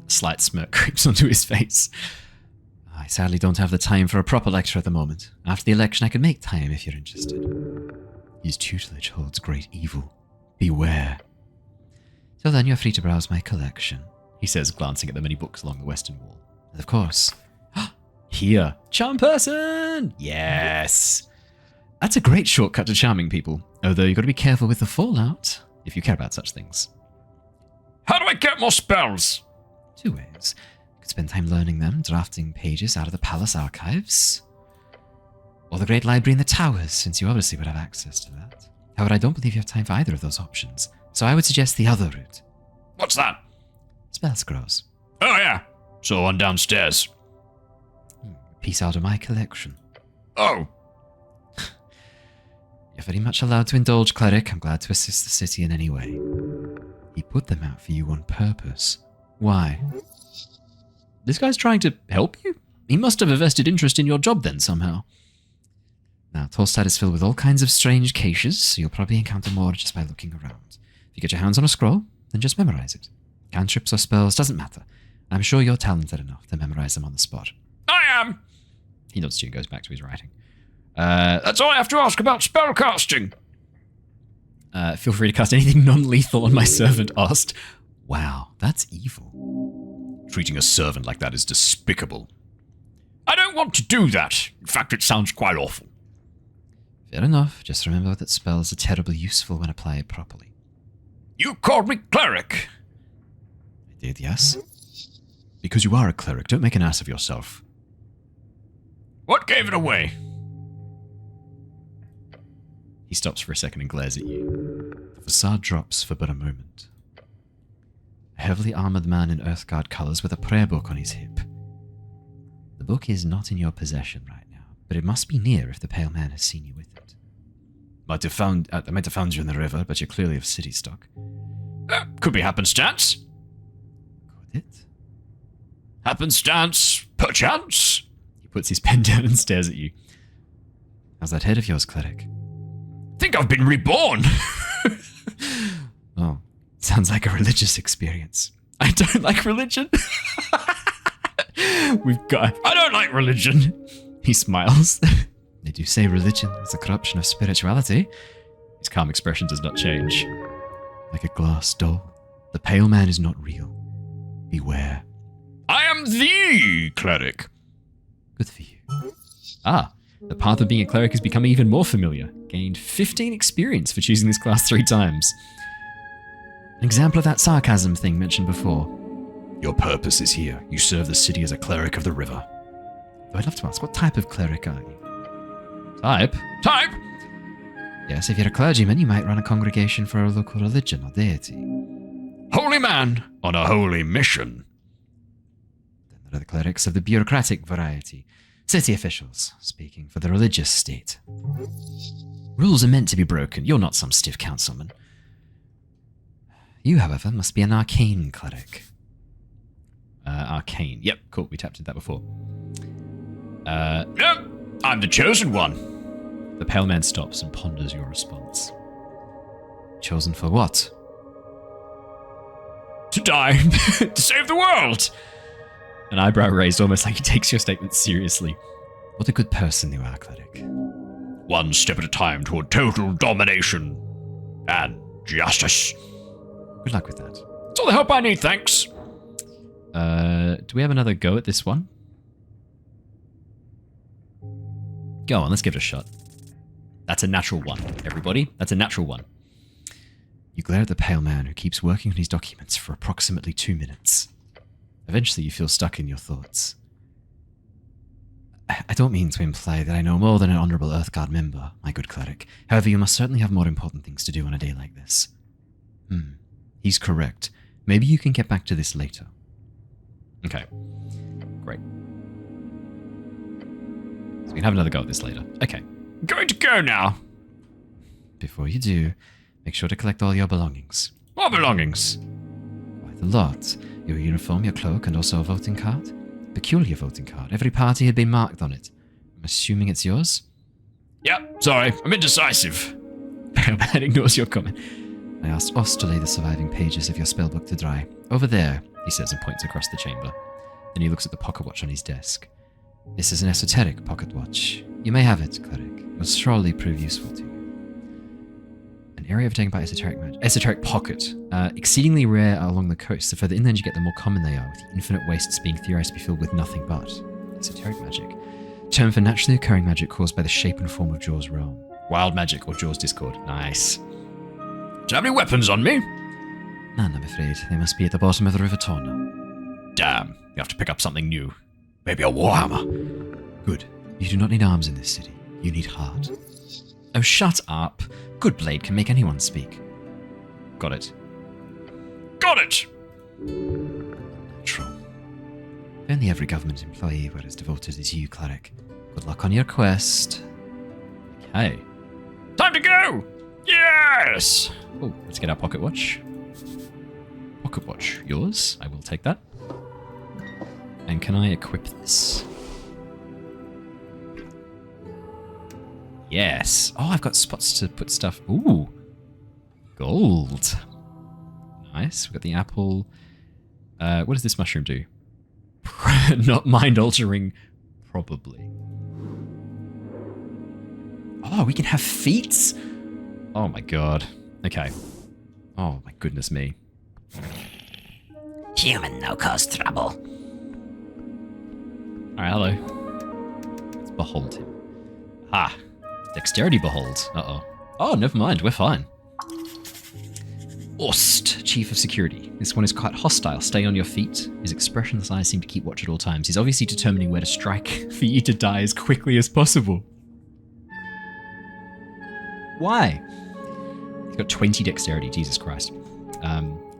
A slight smirk creeps onto his face. I sadly don't have the time for a proper lecture at the moment. After the election, I could make time if you're interested. His tutelage holds great evil. Beware. So then you're free to browse my collection, he says, glancing at the many books along the western wall. And of course... Here. Charm person! Yes! That's a great shortcut to charming people, although you've got to be careful with the fallout, if you care about such things. How do I get more spells? 2 ways. You could spend time learning them, drafting pages out of the palace archives, or the great library in the towers, since you obviously would have access to that. However, I don't believe you have time for either of those options, so I would suggest the other route. What's that? Spell scrolls. Oh yeah, saw one downstairs. Piece out of my collection. Oh. You're very much allowed to indulge, Cleric. I'm glad to assist the city in any way. He put them out for you on purpose. Why? This guy's trying to help you? He must have a vested interest in your job then somehow. Now, Tolstad is filled with all kinds of strange caches, so you'll probably encounter more just by looking around. If you get your hands on a scroll, then just memorize it. Cantrips or spells, doesn't matter. I'm sure you're talented enough to memorize them on the spot. I am! He nods to you and goes back to his writing. That's all I have to ask about spellcasting. Feel free to cast anything non-lethal on my servant, asked. Wow, that's evil. Treating a servant like that is despicable. I don't want to do that. In fact, it sounds quite awful. Fair enough. Just remember that spells are terribly useful when applied properly. You called me Cleric. I did, yes. Because you are a cleric, don't make an ass of yourself. What gave it away? He stops for a second and glares at you. The facade drops for but a moment. A heavily armoured man in Earthguard colours with a prayer book on his hip. The book is not in your possession right now, but it must be near if the pale man has seen you with it. I might have found you in the river, but you're clearly of city stock. Could be happenstance. Could it? Happenstance, perchance. He puts his pen down and stares at you. How's that head of yours, Cleric? Think I've been reborn. Oh, sounds like a religious experience. I don't like religion. I don't like religion. He smiles. They do say religion is a corruption of spirituality. His calm expression does not change. Like a glass doll. The pale man is not real. Beware. I am the cleric. Good for you. The path of being a cleric has become even more familiar. Gained 15 experience for choosing this class 3 times. An example of that sarcasm thing mentioned before. Your purpose is here. You serve the city as a cleric of the river. Though I'd love to ask, what type of cleric are you? Type? Yes, if you're a clergyman, you might run a congregation for a local religion or deity. Holy man on a holy mission. Then there are the clerics of the bureaucratic variety. City officials, speaking for the religious state. Rules are meant to be broken. You're not some stiff councilman. You, however, must be an arcane cleric. Arcane. Yep, cool. We tapped into that before. No, I'm the chosen one. The pale man stops and ponders your response. Chosen for what? to die to save the world. An eyebrow raised, almost like he takes your statement seriously. What a good person you are, Cleric. One step at a time toward total domination and justice. Good luck with that. That's all the help I need, thanks. Do we have another go at this one? Go on, let's give it a shot. That's a natural one, everybody. That's a natural one. You glare at the pale man who keeps working on his documents for approximately 2 minutes. Eventually you feel stuck in your thoughts. I don't mean to imply that I know more than an honourable Earthguard member, my good cleric. However, you must certainly have more important things to do on a day like this. He's correct. Maybe you can get back to this later. Okay. Great. So we can have another go at this later. Okay. Going to go now. Before you do, make sure to collect all your belongings. What belongings? Quite a lot. Your uniform, your cloak, and also a voting card. Peculiar voting card. Every party had been marked on it. I'm assuming it's yours? Yep, sorry, I'm indecisive. Pale man ignores your comment. I asked Oss to lay the surviving pages of your spellbook to dry. Over there, he says and points across the chamber. Then he looks at the pocket watch on his desk. This is an esoteric pocket watch. You may have it, Cleric. It will surely prove useful to you. An area overtaken by esoteric magic. Esoteric pocket. Exceedingly rare along the coast. The further inland you get, the more common they are, with the infinite wastes being theorized to be filled with nothing but esoteric magic. Term for naturally occurring magic caused by the shape and form of Jaw's realm. Wild magic or Jaw's discord. Nice. Do you have any weapons on me? None, I'm afraid. They must be at the bottom of the River Torna. Damn, you have to pick up something new. Maybe a warhammer. Good. You do not need arms in this city. You need heart. Oh, shut up. Good blade can make anyone speak. Got it. Got it! Natural. If only every government employee were as devoted as you, Cleric. Good luck on your quest. Okay. Time to go! Yes! Oh, let's get our pocket watch. Pocket watch. Yours? I will take that. And can I equip this? Yes. Oh, I've got spots to put stuff. Ooh. Gold. Nice. We've got the apple. What does this mushroom do? Not mind-altering. Probably. Oh, we can have feats? Oh my god. Okay. Oh my goodness me. Human no cause trouble. Alright, hello. Let's behold him. Ah. Dexterity behold. Uh-oh. Oh, never mind. We're fine. Ost, Chief of Security. This one is quite hostile. Stay on your feet. His expressionless eyes seem to keep watch at all times. He's obviously determining where to strike for you to die as quickly as possible. Why? He's got 20 dexterity. Jesus Christ.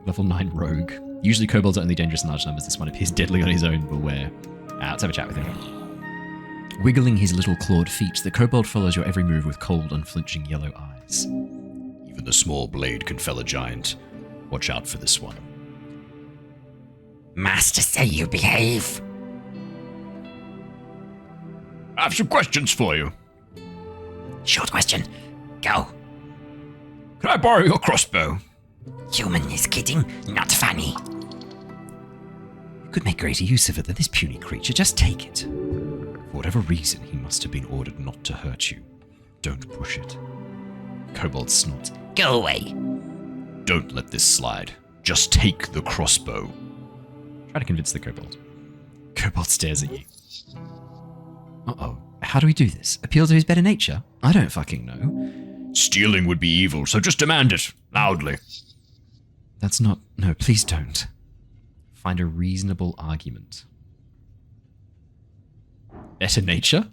Level 9 rogue. Usually kobolds are only dangerous in large numbers. This one appears deadly on his own. Beware. Let's have a chat with him. Wiggling his little clawed feet, the kobold follows your every move with cold, unflinching yellow eyes. Even the small blade can fell a giant. Watch out for this one. Master say you behave. I have some questions for you. Short question. Go. Can I borrow your crossbow? Human is kidding, not funny. You could make greater use of it than this puny creature. Just take it. For whatever reason, he must have been ordered not to hurt you. Don't push it. Kobold snort. Go away. Don't let this slide. Just take the crossbow. Try to convince the kobold. Kobold stares at you. Uh-oh. How do we do this? Appeal to his better nature? I don't fucking know. Stealing would be evil, so just demand it. Loudly. That's not... No, please don't. Find a reasonable argument. Better nature?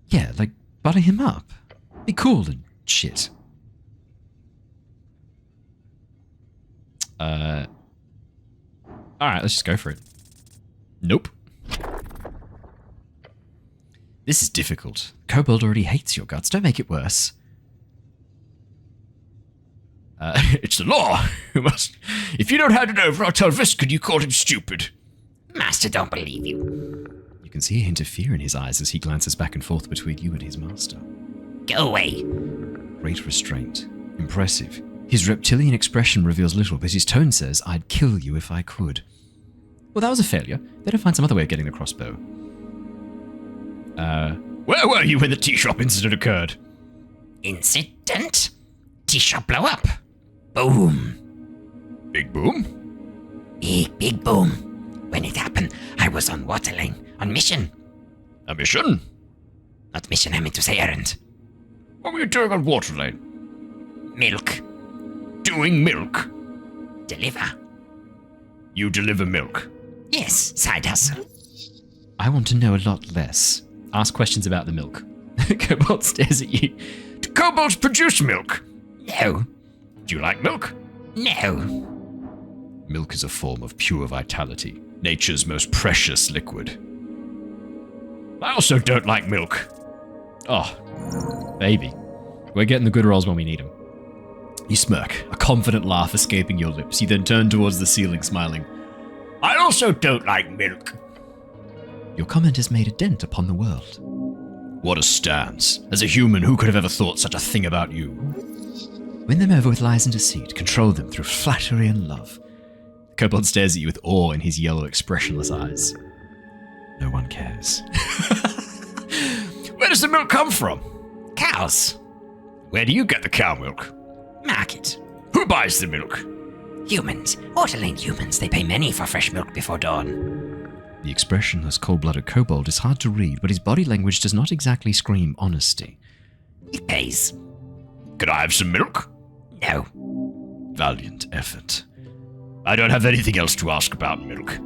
Yeah, like, butter him up. Be cool and shit. Alright, let's just go for it. Nope. This is difficult. Kobold already hates your guts. Don't make it worse. It's the law. You must. If you don't hand it over, I'll tell Viscount you called him stupid. Master don't believe you. You can see a hint of fear in his eyes as he glances back and forth between you and his master. Go away. Great restraint. Impressive. His reptilian expression reveals little, but his tone says, I'd kill you if I could. Well, that was a failure. Better find some other way of getting the crossbow. Where were you when the tea shop incident occurred? Incident? Tea shop blow up. Boom. Big boom? Big boom. When it happened, I was on waterline, on mission. A mission? Not mission, I meant to say errand. What were you doing on Waterlane? Milk. Doing milk? Deliver. You deliver milk? Yes, side hustle. I want to know a lot less. Ask questions about the milk. Kobold stares at you. Do kobolds produce milk? No. Do you like milk? No. Milk is a form of pure vitality, nature's most precious liquid. I also don't like milk. Oh, baby. We're getting the good rolls when we need them. You smirk, a confident laugh escaping your lips. You then turn towards the ceiling, smiling. I also don't like milk. Your comment has made a dent upon the world. What a stance. As a human, who could have ever thought such a thing about you? Win them over with lies and deceit. Control them through flattery and love. The kobold stares at you with awe in his yellow, expressionless eyes. No one cares. Where does the milk come from? Cows. Where do you get the cow milk? Market. Who buys the milk? Humans. Waterlane humans. They pay money for fresh milk before dawn. The expressionless, cold-blooded kobold is hard to read, but his body language does not exactly scream honesty. It pays. Could I have some milk? No. Valiant effort. I don't have anything else to ask about milk.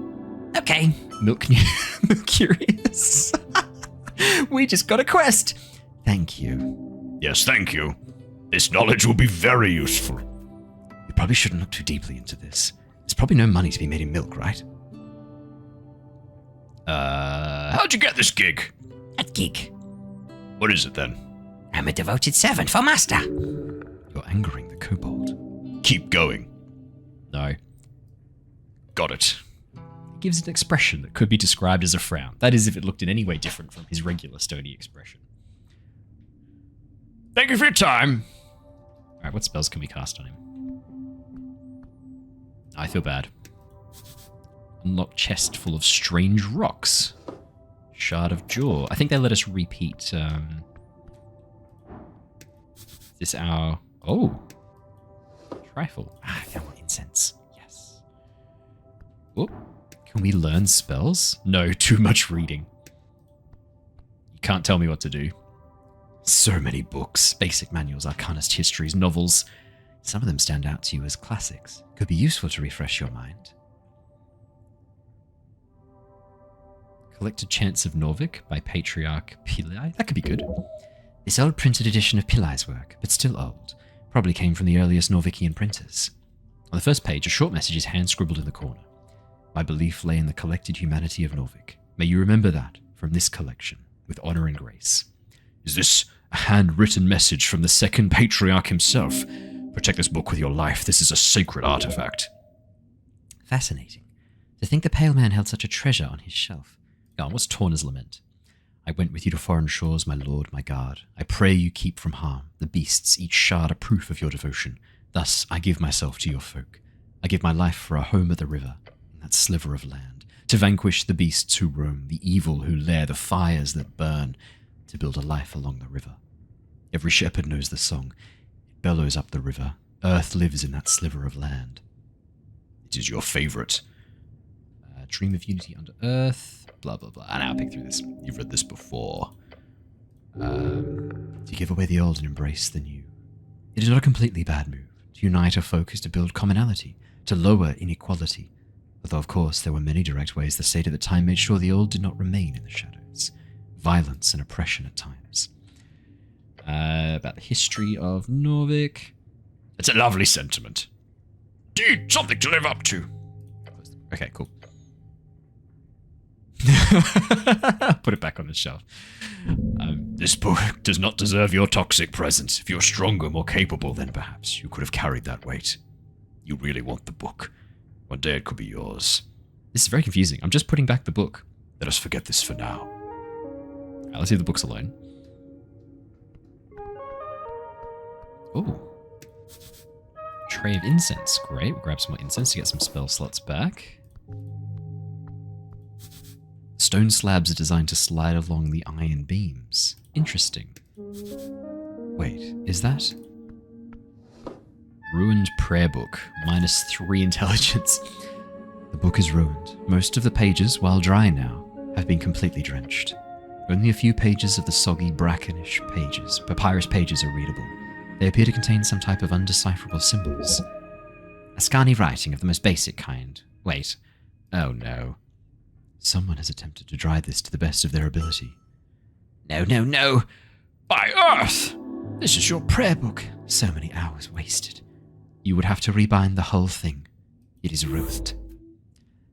Okay. Milk curious. We just got a quest. Thank you. Yes, thank you. This knowledge will be very useful. You probably shouldn't look too deeply into this. There's probably no money to be made in milk, right? How'd you get this gig? At gig. What is it then? I'm a devoted servant for master. You're angering the kobold. Keep going. No. Got it. He gives an expression that could be described as a frown. That is, if it looked in any way different from his regular stony expression. Thank you for your time. Alright, what spells can we cast on him? I feel bad. Unlock chest full of strange rocks. Shard of jaw. I think they let us repeat. Is this our... Oh. Trifle. Ah, I want incense. Yes. Oh. Can we learn spells? No, too much reading. You can't tell me what to do. So many books. Basic manuals, arcanist histories, novels. Some of them stand out to you as classics. Could be useful to refresh your mind. Collected Chants of Norvik by Patriarch Pillai. That could be good. This old printed edition of Pillai's work, but still old, probably came from the earliest Norvikian printers. On the first page, a short message is hand-scribbled in the corner. My belief lay in the collected humanity of Norvik. May you remember that from this collection, with honor and grace. Is this a handwritten message from the second patriarch himself? Protect this book with your life. This is a sacred artifact. Fascinating. To think the Pale Man held such a treasure on his shelf. Garn was torn as lament. I went with you to foreign shores, my lord, my guard. I pray you keep from harm the beasts, each shard a proof of your devotion. Thus I give myself to your folk. I give my life for a home at the river, in that sliver of land, to vanquish the beasts who roam, the evil who lair, the fires that burn, to build a life along the river. Every shepherd knows the song. It bellows up the river. Earth lives in that sliver of land. It is your favorite. Dream of unity under earth. Blah, blah, blah. And I'll pick through this. You've read this before. To give away the old and embrace the new. It is not a completely bad move. To unite a folk is to build commonality, to lower inequality. Although, of course, there were many direct ways the state at the time made sure the old did not remain in the shadows. Violence and oppression at times. About the history of Norvik. It's a lovely sentiment. Indeed, something to live up to. Okay, cool. Put it back on the shelf. This book does not deserve your toxic presence. If you're stronger, more capable, then perhaps you could have carried that weight. You really want the book. One day it could be yours. This is very confusing. I'm just putting back the book. Let us forget this for now. Right, let's leave the books alone. Oh. tray of incense. Great, we'll grab some more incense to get some spell slots back. Stone slabs are designed to slide along the iron beams. Interesting. Wait, is that? Ruined prayer book, -3 intelligence. The book is ruined. Most of the pages, while dry now, have been completely drenched. Only a few pages of the soggy, brackenish papyrus pages are readable. They appear to contain some type of undecipherable symbols. Askani writing of the most basic kind. Wait. Oh no. Someone has attempted to dry this to the best of their ability. No, no, no! By Earth! This is your prayer book. So many hours wasted. You would have to rebind the whole thing. It is ruined.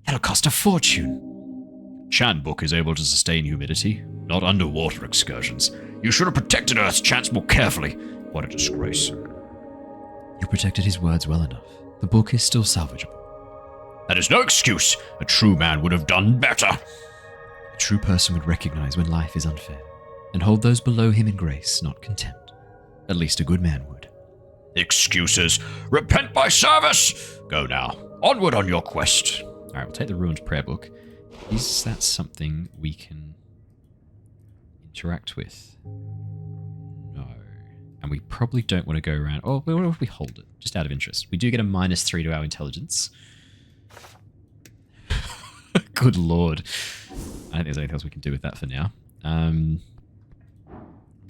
That'll cost a fortune. Chan book is able to sustain humidity, not underwater excursions. You should have protected Earth's chants more carefully. What a disgrace. You protected his words well enough. The book is still salvageable. That is no excuse. A true man would have done better. A true person would recognize when life is unfair, and hold those below him in grace, not contempt. At least a good man would. Excuses. Repent by service. Go now. Onward on your quest. Alright, we'll take the ruined prayer book. Is that something we can interact with? No. And we probably don't want to go around... Oh, what if we hold it? Just out of interest. We do get a -3 to our intelligence. Good lord. I don't think there's anything else we can do with that for now.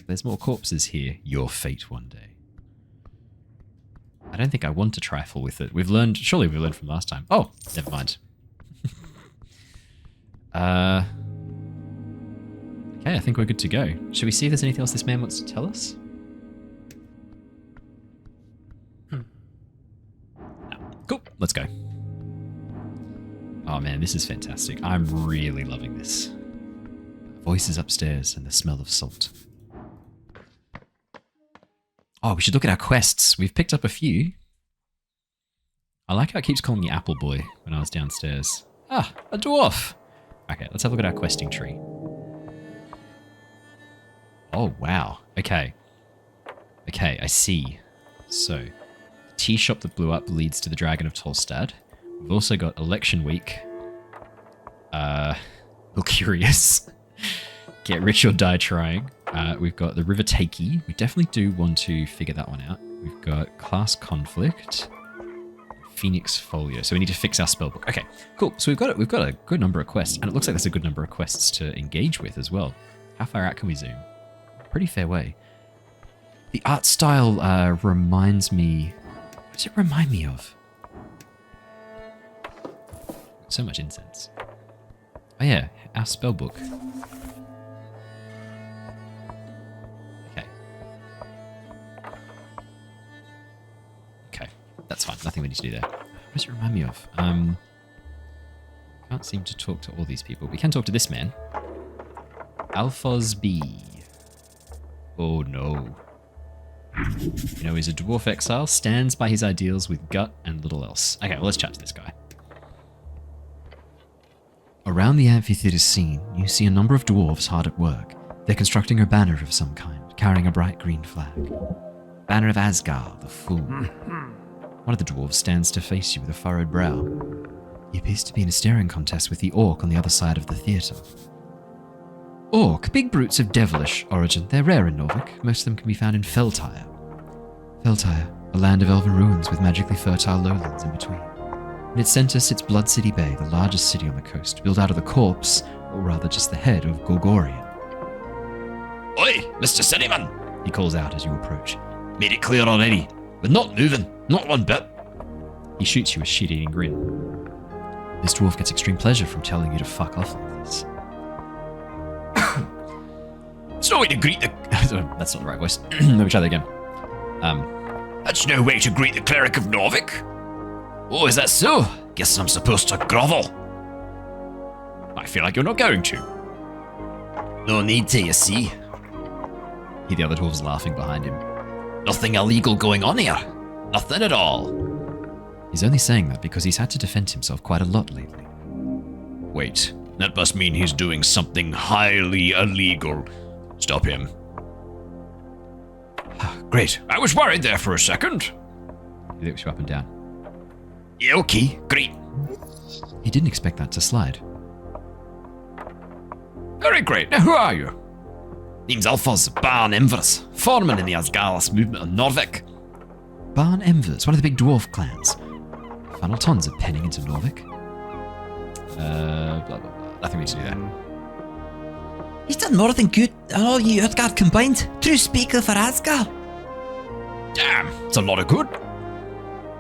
There's more corpses here. Your fate one day. I don't think I want to trifle with it. Surely we've learned from last time. Oh, never mind. Okay, I think we're good to go. Should we see if there's anything else this man wants to tell us? No. Cool, let's go. Oh man, this is fantastic. I'm really loving this. Voices upstairs and the smell of salt. Oh, we should look at our quests. We've picked up a few. I like how it keeps calling me Apple Boy when I was downstairs. Ah, a dwarf! Okay, let's have a look at our questing tree. Oh, wow. Okay. Okay, I see. So, the tea shop that blew up leads to the Dragon of Tolstad. We've also got Election Week. Look curious. Get rich or die trying. We've got the River Takey. We definitely do want to figure that one out. We've got Class Conflict. Phoenix Folio. So we need to fix our spellbook. Okay, cool. So we've got a good number of quests, and it looks like there's a good number of quests to engage with as well. How far out can we zoom? Pretty fair way. The art style reminds me... What does it remind me of? So much incense. Oh yeah, our spellbook. Okay. Okay, that's fine. Nothing we need to do there. What does it remind me of? Can't seem to talk to all these people. We can talk to this man. Alphos B. Oh no. You know, he's a dwarf exile, stands by his ideals with gut and little else. Okay, well, let's chat to this guy. Around the amphitheater scene, you see a number of dwarves hard at work. They're constructing a banner of some kind, carrying a bright green flag. Banner of Asgard, the Fool. One of the dwarves stands to face you with a furrowed brow. He appears to be in a staring contest with the orc on the other side of the theatre. Orc, big brutes of devilish origin. They're rare in Norvik. Most of them can be found in Feltire. Feltire, a land of elven ruins with magically fertile lowlands in between. In its center sits Blood City Bay, the largest city on the coast, built out of the corpse, or rather just the head, of Gorgorian. Oi, Mr. Cityman! He calls out as you approach. Made it clear already. We're not moving. Not one bit. He shoots you a shit-eating grin. This dwarf gets extreme pleasure from telling you to fuck off like this. It's no way to greet the... That's not the right voice. Let me try that again. That's no way to greet the Cleric of Norvik. Oh, is that so? Guess I'm supposed to grovel. I feel like you're not going to. No need to, you see. Hear the other dwarves laughing behind him. Nothing illegal going on here. Nothing at all. He's only saying that because he's had to defend himself quite a lot lately. Wait, that must mean he's doing something highly illegal. Stop him. Great. I was worried there for a second. He looks you up and down. Yeah, okay, great. He didn't expect that to slide. Very great. Now, who are you? Name's Alphas Barn Emvers, foreman in the Asgalis movement of Norvik. Barn Emvers, one of the big dwarf clans. Funnel tons of penning into Norvik. Blah, blah, blah. Nothing we need to do there. He's done more than good, and all you Utgard combined. True speaker for Asgard. Damn, it's a lot of good.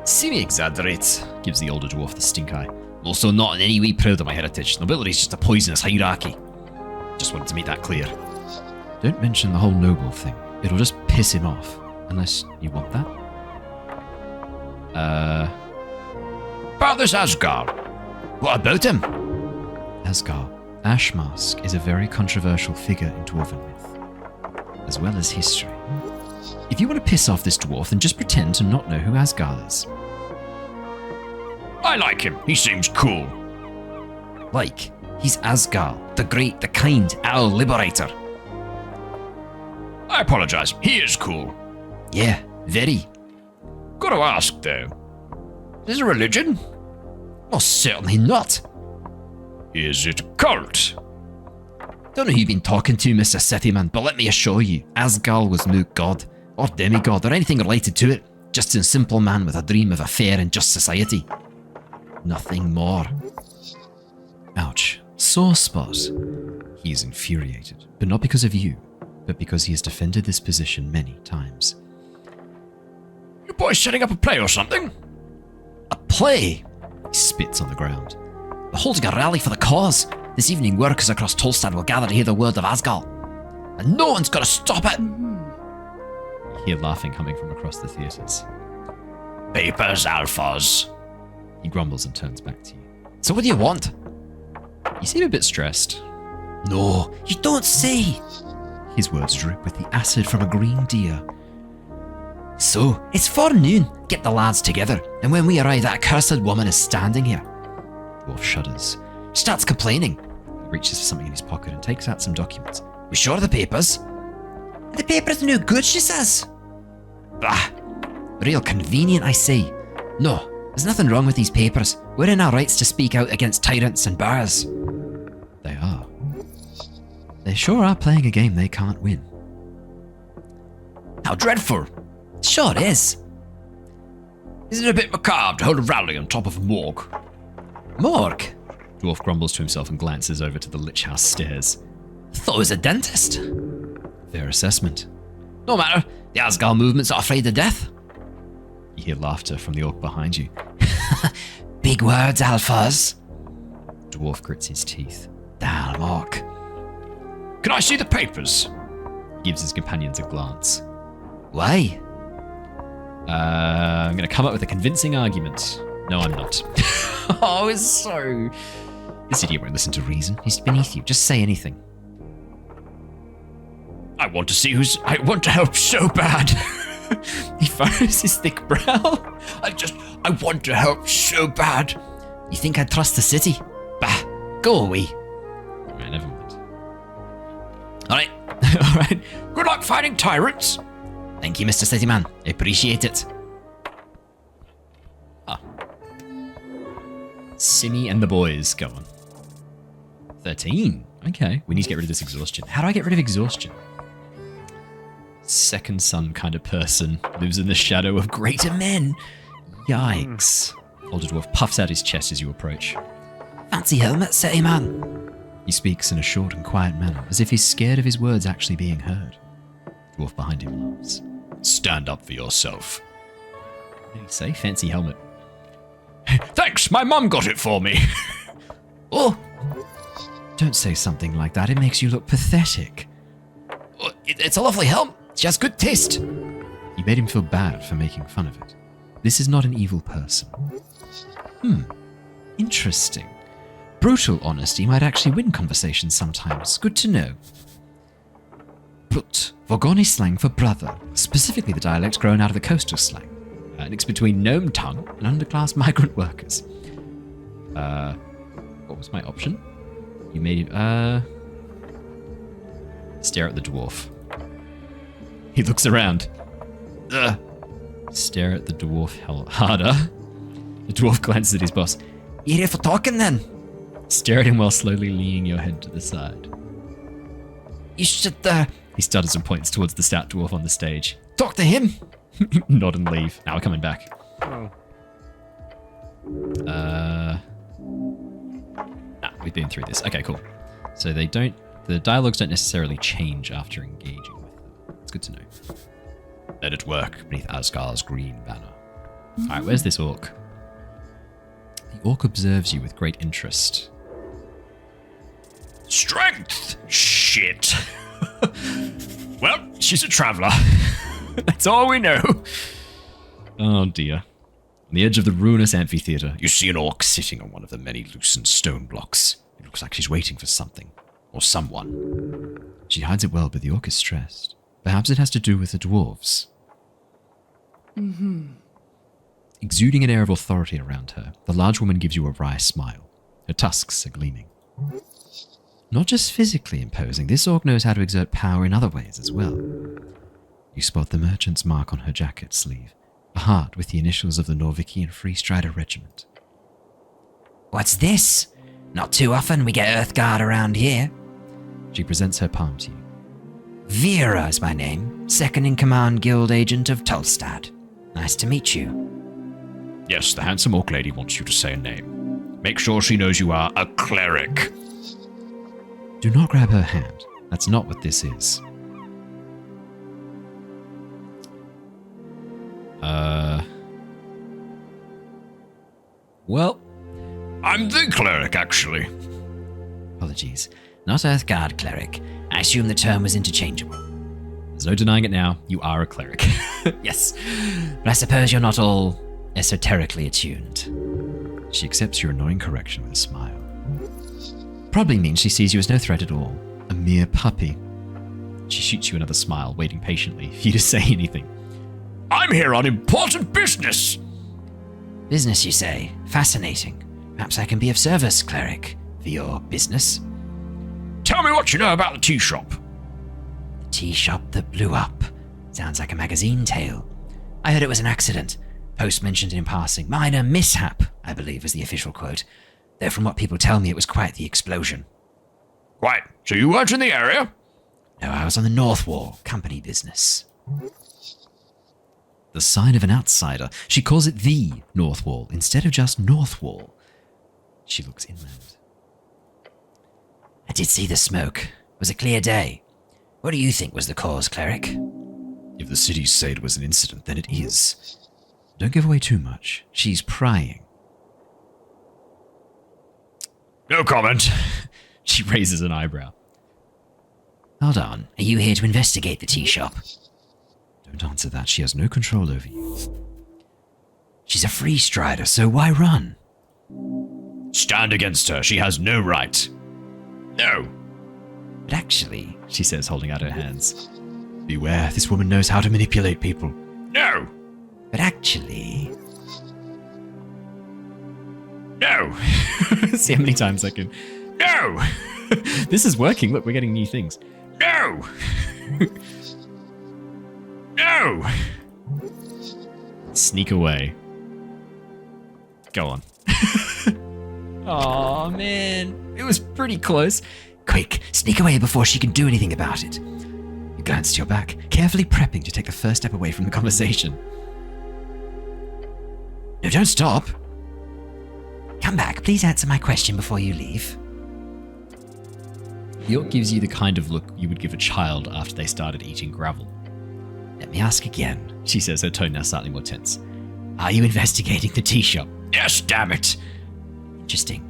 Simi exaggerates, gives the older dwarf the stink eye. I'm also not in any way proud of my heritage. Nobility's just a poisonous hierarchy. Just wanted to make that clear. Don't mention the whole noble thing. It'll just piss him off. Unless you want that. About this Asgard. What about him? Asgard, Ashmask, is a very controversial figure in dwarven myth, as well as history. If you want to piss off this dwarf, then just pretend to not know who Asgard is. I like him. He seems cool. Like, he's Asgard, the great, the kind, our liberator. I apologize. He is cool. Yeah, very. Gotta ask, though. Is it a religion? Most certainly not. Is it a cult? Don't know who you've been talking to, Mr. Cityman, but let me assure you, Asgard was no god, or demigod, or anything related to it. Just a simple man with a dream of a fair and just society. Nothing more. Ouch. Sore spot. He is infuriated, but not because of you, but because he has defended this position many times. You boys setting up a play or something? A play? He spits on the ground. We're holding a rally for the cause. This evening, workers across Tolstad will gather to hear the word of Asgard. And no one's gonna stop it! You hear laughing coming from across the theatres. Papers, Alphas. He grumbles and turns back to you. So what do you want? You seem a bit stressed. No, you don't say! His words drip with the acid from a green deer. So, it's forenoon. Get the lads together, and when we arrive, that accursed woman is standing here. Dwarf shudders. Starts complaining. He reaches for something in his pocket and takes out some documents. We sure the papers? The papers no good, she says. Bah! Real convenient, I say. No, there's nothing wrong with these papers. We're in our rights to speak out against tyrants and bears. They are. They sure are playing a game they can't win. How dreadful. Sure is. Is it a bit macabre to hold a rally on top of a morgue? Morgue? Dwarf grumbles to himself and glances over to the Lich House stairs. Thought it was a dentist. Fair assessment. No matter, the Asgard movement's not afraid of death. You hear laughter from the orc behind you. Big words, Alphas. Dwarf grits his teeth. Damn, orc. Can I see the papers? He gives his companions a glance. Why? I'm going to come up with a convincing argument. No, I'm not. Oh, it's so... This idiot won't listen to reason. He's beneath you. Just say anything. I want to see who's... I want to help so bad. He furrows his thick brow. I want to help so bad. You think I'd trust the city? Bah, go away. Right, never mind. Alright. Alright. Good luck fighting tyrants. Thank you, Mr. Cityman. I appreciate it. Simi and the boys, go on. 13. Okay, we need to get rid of this exhaustion. How do I get rid of exhaustion? Second son kind of person, lives in the shadow of greater men. Yikes. Older dwarf puffs out his chest as you approach. Fancy helmet, Cityman. He speaks in a short and quiet manner, as if he's scared of his words actually being heard. Dwarf behind him laughs. Stand up for yourself. What did he say? Fancy helmet. Thanks, my mum got it for me. Oh! Don't say something like that, it makes you look pathetic. It's a lovely helm. She has good taste. You made him feel bad for making fun of it. This is not an evil person. Interesting. Brutal honesty might actually win conversations sometimes. Good to know. Brut, Vogoni slang for brother, specifically the dialect grown out of the coastal slang. Mixed between gnome tongue and underclass migrant workers. What was my option? You made him, stare at the dwarf. He looks around. Stare at the dwarf harder. The dwarf glances at his boss. You here for talking then? Stare at him while slowly leaning your head to the side. You should, He stutters and points towards the stout dwarf on the stage. talk to him. Nod and leave. Now we're coming back. We've been through this. Okay, cool. So the dialogues don't necessarily change after engaging with them. It's good to know. Let it work beneath Asgar's green banner. Alright, where's this orc? The orc observes you with great interest. Strength! Shit! Well, she's a traveller. That's all we know. Oh dear. On the edge of the ruinous amphitheatre, You see an orc sitting on one of the many loosened stone blocks. It looks like she's waiting for something. Or someone. she hides it well, but the orc is stressed. Perhaps it has to do with the dwarves. Exuding an air of authority around her, the large woman gives you a wry smile. Her tusks are gleaming. Not just physically imposing, this orc knows how to exert power in other ways as well. You spot the merchant's mark on her jacket sleeve, a heart with the initials of the Norvikian Free Strider Regiment. What's this? Not too often we get Earthguard around here. She presents her palm to you. Vera is my name, second-in-command guild agent of Tolstad. Nice to meet you. Yes, the handsome orc lady wants you to say a name. Make sure she knows you are a cleric. Do not grab her hand. That's not what this is. Well, I'm the cleric, actually. Apologies. Not Earthguard cleric. I assume the term was interchangeable. there's no denying it now. You are a cleric. Yes. But I suppose you're not all esoterically attuned. She accepts your annoying correction with a smile. Probably means she sees you as no threat at all. A mere puppy. She shoots you another smile, waiting patiently for you to say anything. I'm here on important business. Business, you say? Fascinating. Perhaps I can be of service, cleric, for your business. Tell me what you know about the tea shop. The tea shop that blew up. Sounds like a magazine tale. I heard it was an accident. Post mentioned it in passing. Minor mishap, I believe, is the official quote. Though from what people tell me, it was quite the explosion. Right, so you weren't in the area? No, I was on the North Wall, company business. The sign of an outsider. She calls it the North Wall instead of just North Wall. She looks inland. I did see the smoke. It was a clear day. What do you think was the cause, cleric? If the cities say it was an incident, then it is. Don't give away too much. She's prying. No comment. She raises an eyebrow. Hold on. Are you here to investigate the tea shop? Don't answer that. She has no control over you. She's a free strider, so why run? Stand against her. She has no right. No. But actually, She says, holding out her hands. Beware, this woman knows how to manipulate people. No. but actually... No. See how many times I can... No. This is working. Look, we're getting new things. No. No. Sneak away. Go on. Aw, man. It was pretty close. Quick, sneak away before she can do anything about it. You glance to your back, carefully prepping to take the first step away from the conversation. No, don't stop. Come back, please answer my question before you leave. The orc gives you the kind of look you would give a child after they started eating gravel. Let me ask again. She says, her tone now slightly more tense. Are you investigating the tea shop? Yes, damn it. Interesting.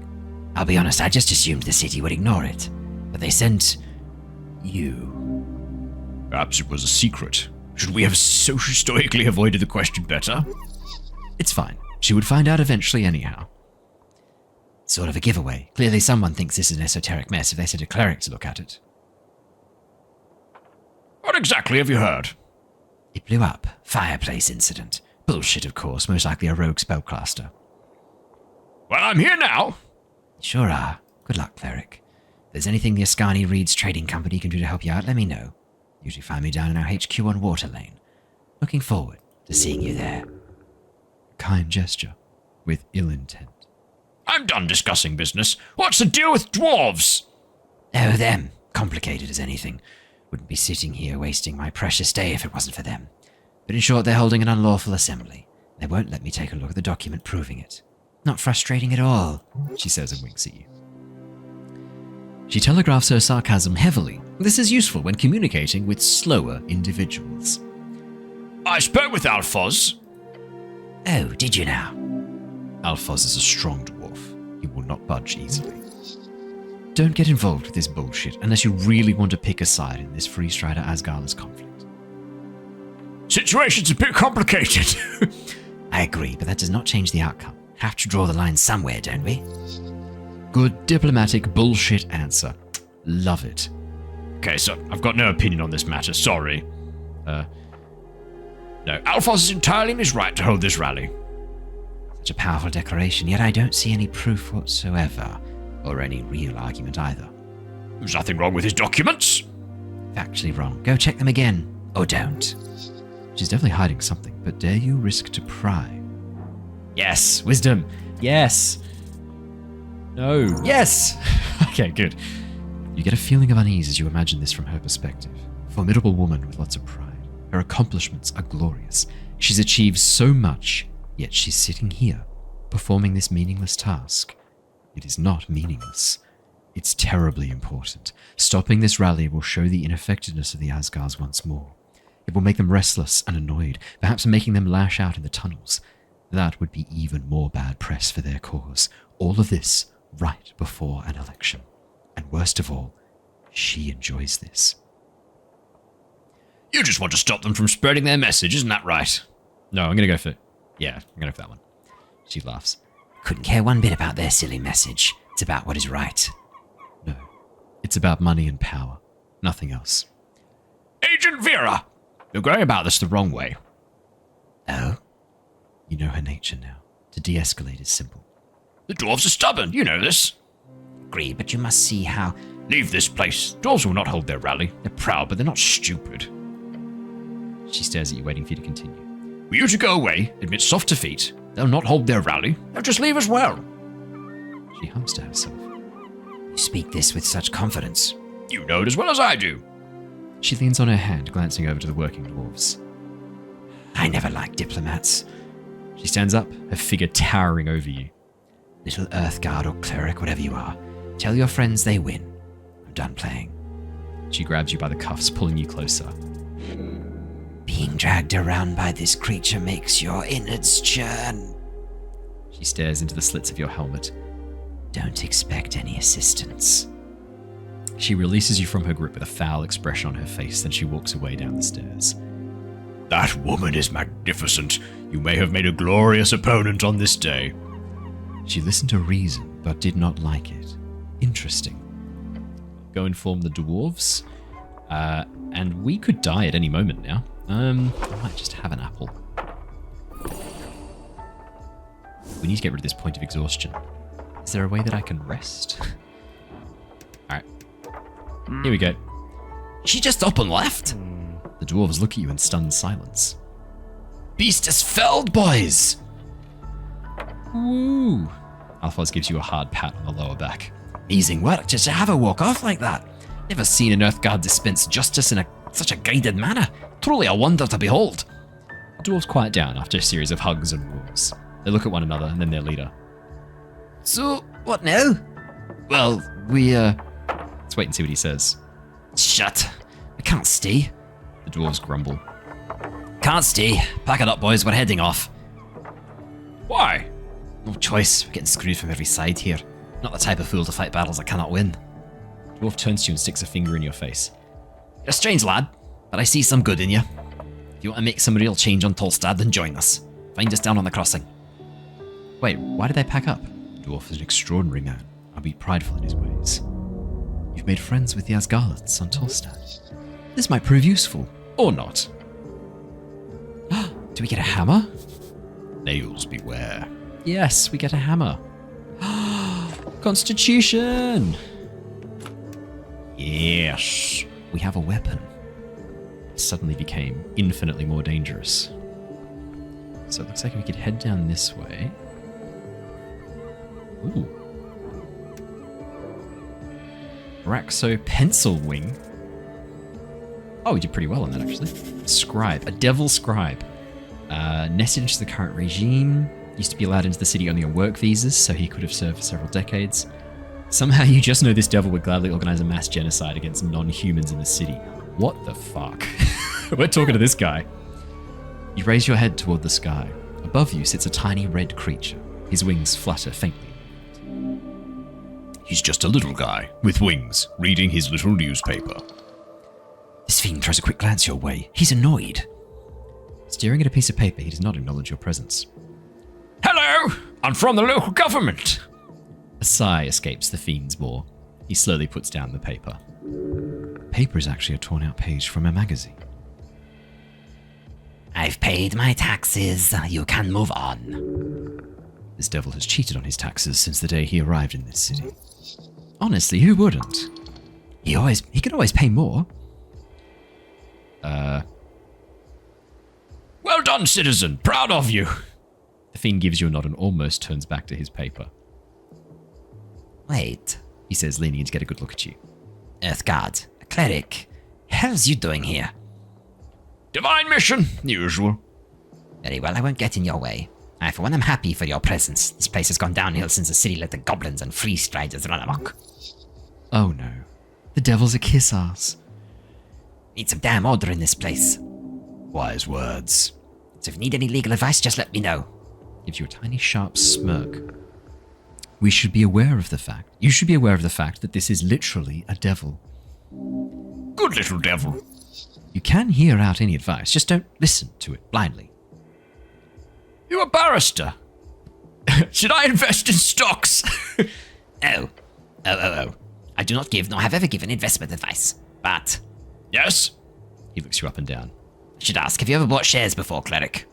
I'll be honest, I just assumed the city would ignore it. But they sent... you. Perhaps it was a secret. Should we have so stoically avoided the question better? It's fine. She would find out eventually anyhow. Sort of a giveaway. Clearly someone thinks this is an esoteric mess if they sent a cleric to look at it. What exactly have you heard? It blew up. Fireplace incident. Bullshit, of course. Most likely a rogue spellcaster. Well, I'm here now. Sure are. Good luck, cleric. If there's anything the Ascani Reeds Trading Company can do to help you out, let me know. Usually find me down in our HQ on Water Lane. Looking forward to seeing you there. Kind gesture, with ill intent. I'm done discussing business. What's the deal with dwarves? Oh, them. Complicated as anything. Wouldn't be sitting here wasting my precious day if it wasn't for them. But in short, they're holding an unlawful assembly. They won't let me take a look at the document proving it. Not frustrating at all, she says and winks at you. She telegraphs her sarcasm heavily. This is useful when communicating with slower individuals. I spoke with Alphonse. Oh, did you now? Alphonse is a strong dwarf. He will not budge easily. Don't get involved with this bullshit unless you really want to pick a side in this Free Strider Asgala's conflict. Situation's a bit complicated. I agree, but that does not change the outcome. Have to draw the line somewhere, don't we? Good diplomatic bullshit answer. Love it. Okay, so I've got no opinion on this matter, sorry. No, Alphonse is entirely in his right to hold this rally. Such a powerful declaration, yet I don't see any proof whatsoever, or any real argument either. There's nothing wrong with his documents. Factually wrong. Go check them again, or don't. She's definitely hiding something, but dare you risk to pry? Yes, wisdom. Yes. No. Yes. Okay, good. You get a feeling of unease as you imagine this from her perspective. A formidable woman with lots of pride. Her accomplishments are glorious. She's achieved so much, yet she's sitting here, performing this meaningless task. It is not meaningless. It's terribly important. Stopping this rally will show the ineffectiveness of the Asgars once more. It will make them restless and annoyed, perhaps making them lash out in the tunnels. That would be even more bad press for their cause. All of this right before an election. And worst of all, she enjoys this. You just want to stop them from spreading their message, isn't that right? No, I'm going to go for... Yeah, I'm going to go for that one. She laughs. Couldn't care one bit about their silly message. It's about what is right. No, it's about money and power. Nothing else. Agent Vera! You're going about this the wrong way. Oh? You know her nature now. To de-escalate is simple. The dwarves are stubborn, you know this. Agree, but you must see how... Leave this place. Dwarves will not hold their rally. They're proud, but they're not stupid. She stares at you, waiting for you to continue. Were you to go away, admit soft defeat, they'll not hold their rally. They'll just leave as well. She hums to herself. You speak this with such confidence. You know it as well as I do. She leans on her hand, glancing over to the working dwarves. I never liked diplomats. She stands up, her figure towering over you. Little Earth Guard or Cleric, whatever you are, tell your friends they win. I'm done playing. She grabs you by the cuffs, pulling you closer. Being dragged around by this creature makes your innards churn. She stares into the slits of your helmet. Don't expect any assistance. She releases you from her grip with a foul expression on her face, then she walks away down the stairs. That woman is magnificent. You may have made a glorious opponent on this day. She listened to reason, but did not like it. Interesting. Go inform the dwarves. And we could die at any moment now. I might just have an apple. We need to get rid of this point of exhaustion. Is there a way that I can rest? Alright. Here we go. She just up and left. The dwarves look at you in stunned silence. Beast is felled, boys. Woo! Alphonse gives you a hard pat on the lower back. Amazing work just to have her walk off like that. Never seen an Earthguard dispense justice in such a guided manner. Truly a wonder to behold. The dwarves quiet down after a series of hugs and roars. They look at one another and then their leader. So, what now? Well, let's wait and see what he says. Shut. I can't stay. The dwarves grumble. Can't stay. Pack it up, boys. We're heading off. Why? No choice. We're getting screwed from every side here. Not the type of fool to fight battles I cannot win. The dwarf turns to you and sticks a finger in your face. You're a strange lad, but I see some good in you. If you want to make some real change on Tolstad, then join us. Find us down on the crossing. Wait, why did they pack up? The dwarf is an extraordinary man, albeit prideful in his ways. You've made friends with the Asgarlots on Tolstad. This might prove useful, or not. Do we get a hammer? Nails beware. Yes, we get a hammer. Constitution! Yes. We have a weapon. It suddenly became infinitely more dangerous. So it looks like we could head down this way. Ooh. Braxo Pencil Wing. Oh, we did pretty well on that, actually. Scribe. A devil scribe. Nested into the current regime. Used to be allowed into the city only on work visas, so he could have served for several decades. Somehow you just know this devil would gladly organize a mass genocide against non-humans in the city. What the fuck? We're talking to this guy. You raise your head toward the sky. Above you sits a tiny red creature. His wings flutter faintly. He's just a little guy with wings, reading his little newspaper. This fiend throws a quick glance your way. He's annoyed. Staring at a piece of paper, he does not acknowledge your presence. Hello! I'm from the local government. A sigh escapes the fiend's maw. He slowly puts down the paper. The paper is actually a torn-out page from a magazine. I've paid my taxes. You can move on. This devil has cheated on his taxes since the day he arrived in this city. Honestly, who wouldn't? He could always pay more. Well done, citizen. Proud of you. The fiend gives you a nod and almost turns back to his paper. Wait. He says, leaning in to get a good look at you. Earthguard, a cleric. Hell's you doing here? Divine mission, usual. Very well, I won't get in your way. I, for one, am happy for your presence. This place has gone downhill since the city let the goblins and free striders run amok. Oh no. The devil's a kiss ass. Need some damn order in this place. Wise words. So if you need any legal advice, just let me know. Gives you a tiny sharp smirk. You should be aware of the fact that this is literally a devil. Good little devil. You can hear out any advice, just don't listen to it blindly. You a barrister? Should I invest in stocks? Oh. I do not give nor have ever given investment advice. But Yes? He looks you up and down. I should ask, have you ever bought shares before, Cleric?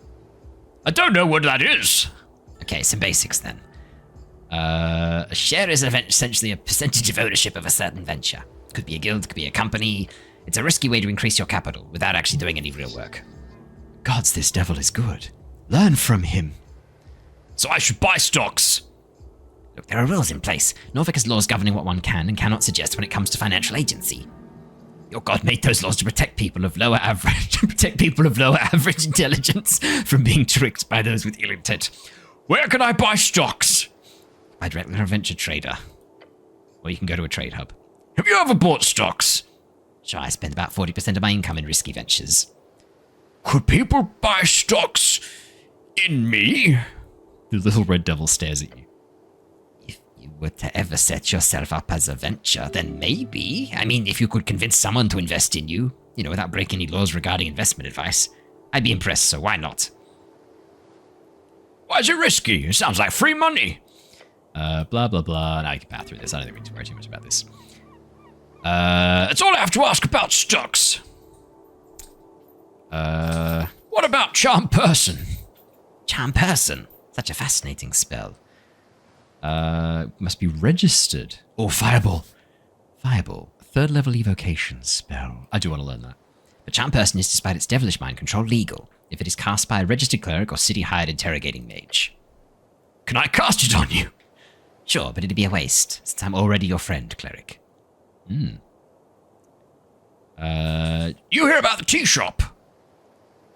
I don't know what that is. Okay, some basics then. A share is essentially a percentage of ownership of a certain venture. Could be a guild, could be a company. It's a risky way to increase your capital without actually doing any real work. Gods, this devil is good. Learn from him. So I should buy stocks. Look, there are rules in place. Norvik has laws governing what one can and cannot suggest when it comes to financial agency. Your god made those laws to protect people of lower average intelligence from being tricked by those with ill intent. Where can I buy stocks? By directly from a venture trader. Or you can go to a trade hub. Have you ever bought stocks? Sure, I spend about 40% of my income in risky ventures. Could people buy stocks in me? The little red devil stares at you. If you were to ever set yourself up as a venture, then maybe. I mean, if you could convince someone to invest in you, without breaking any laws regarding investment advice, I'd be impressed, so why not? Why is it risky? It sounds like free money. Blah, blah, blah. Now you can pass through this. I don't think we need to worry too much about this. That's all I have to ask about stocks. What about charm person? Charm person? Such a fascinating spell. Must be registered. Or fireball. Fireball. 3rd level evocation spell. I do want to learn that. The charm person is, despite its devilish mind control, legal if it is cast by a registered cleric or city-hired interrogating mage. Can I cast it on you? Sure, but it'd be a waste, since I'm already your friend, Cleric. You hear about the tea shop?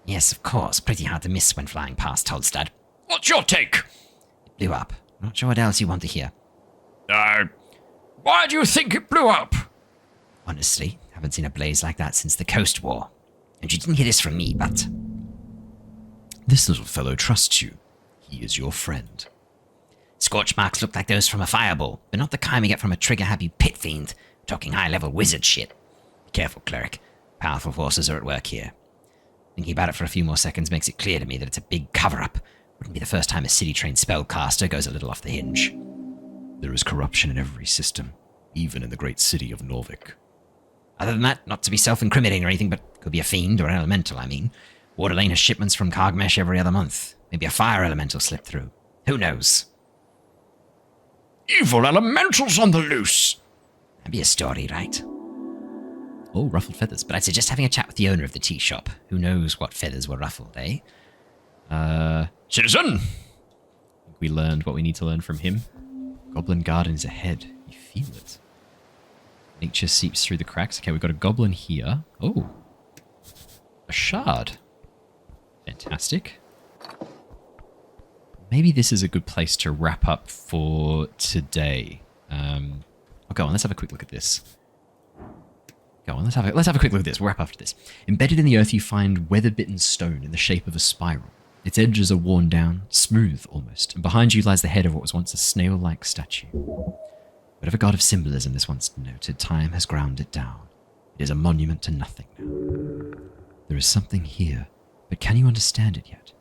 Yes, of course. Pretty hard to miss when flying past Tolstad. What's your take? It blew up. Not sure what else you want to hear. Why do you think it blew up? Honestly, haven't seen a blaze like that since the Coast War. And you didn't hear this from me, but... This little fellow trusts you. He is your friend. Scorch marks look like those from a fireball, but not the kind we get from a trigger-happy pit fiend, talking high-level wizard shit. Be careful, Cleric. Powerful forces are at work here. Thinking about it for a few more seconds makes it clear to me that it's a big cover-up. Wouldn't be the first time a city-trained spellcaster goes a little off the hinge. There is corruption in every system, even in the great city of Norvik. Other than that, not to be self-incriminating or anything, but could be a fiend or an elemental, I mean. Water Lane has shipments from Kargmesh every other month. Maybe a fire elemental slipped through. Who knows? Evil elementals on the loose! That'd be a story, right? Oh, ruffled feathers. But I'd suggest having a chat with the owner of the tea shop. Who knows what feathers were ruffled, eh? Citizen! We learned what we need to learn from him. Goblin Garden is ahead. You feel it. Nature seeps through the cracks. Okay, we've got a goblin here. Oh. A shard. Fantastic. Maybe this is a good place to wrap up for today. Go on, let's have a quick look at this. Go on, let's have a quick look at this. We'll wrap after this. Embedded in the earth, you find weather-bitten stone in the shape of a spiral. Its edges are worn down, smooth almost, and behind you lies the head of what was once a snail-like statue. Whatever god of symbolism this once denoted, time has ground it down. It is a monument to nothing now. There is something here, but can you understand it yet?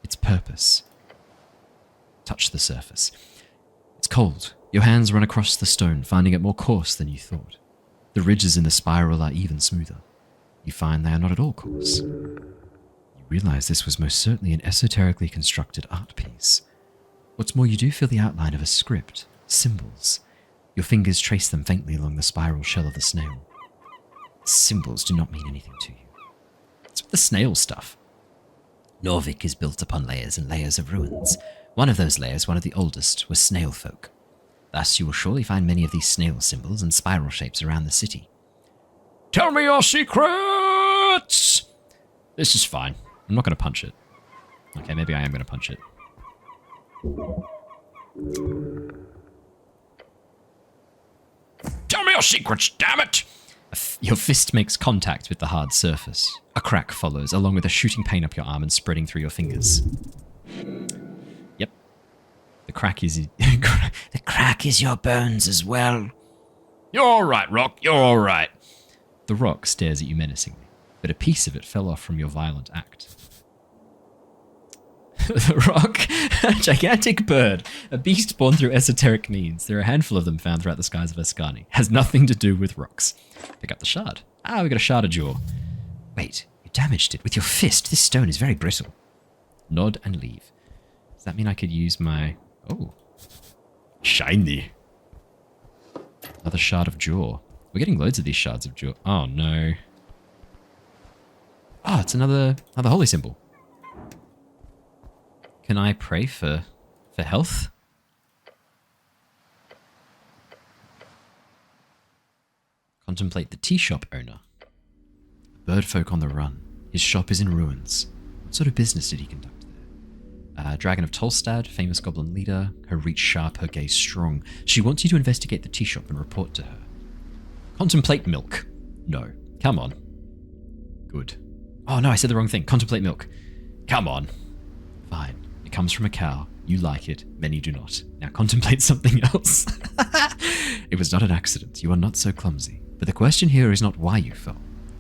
Its purpose. Touch the surface. It's cold. Your hands run across the stone, finding it more coarse than you thought. The ridges in the spiral are even smoother. You find they are not at all coarse. You realize this was most certainly an esoterically constructed art piece. What's more, you do feel the outline of a script, symbols. Your fingers trace them faintly along the spiral shell of the snail. Symbols do not mean anything to you. It's the snail stuff. Norvik is built upon layers and layers of ruins. One of those layers, one of the oldest, was snail folk. Thus, you will surely find many of these snail symbols and spiral shapes around the city. Tell me your secrets! This is fine. I'm not going to punch it. Okay, maybe I am going to punch it. Tell me your secrets, damn it! Your fist makes contact with the hard surface. A crack follows, along with a shooting pain up your arm and spreading through your fingers. Yep. The crack is... The crack is your bones as well. You're alright, Rock. You're alright. The rock stares at you menacingly, but a piece of it fell off from your violent act. The rock, a gigantic bird, a beast born through esoteric means. There are a handful of them found throughout the skies of Ascani. Has nothing to do with rocks. Pick up the shard. Ah, we got a shard of jaw. Wait, you damaged it with your fist. This stone is very brittle. Nod and leave. Does that mean I could use my... Oh. Shiny. Another shard of jaw. We're getting loads of these shards of jaw. Oh, no. Oh, it's another holy symbol. Can I pray for health? Contemplate the tea shop owner. A birdfolk on the run. His shop is in ruins. What sort of business did he conduct there? Dragon of Tolstad, famous goblin leader. Her reach sharp, her gaze strong. She wants you to investigate the tea shop and report to her. Contemplate milk. No. Come on. Good. Oh no, I said the wrong thing. Contemplate milk. Come on. Fine. It comes from a cow. You like it. Many do not. Now contemplate something else. It was not an accident. You are not so clumsy. But the question here is not why you fell.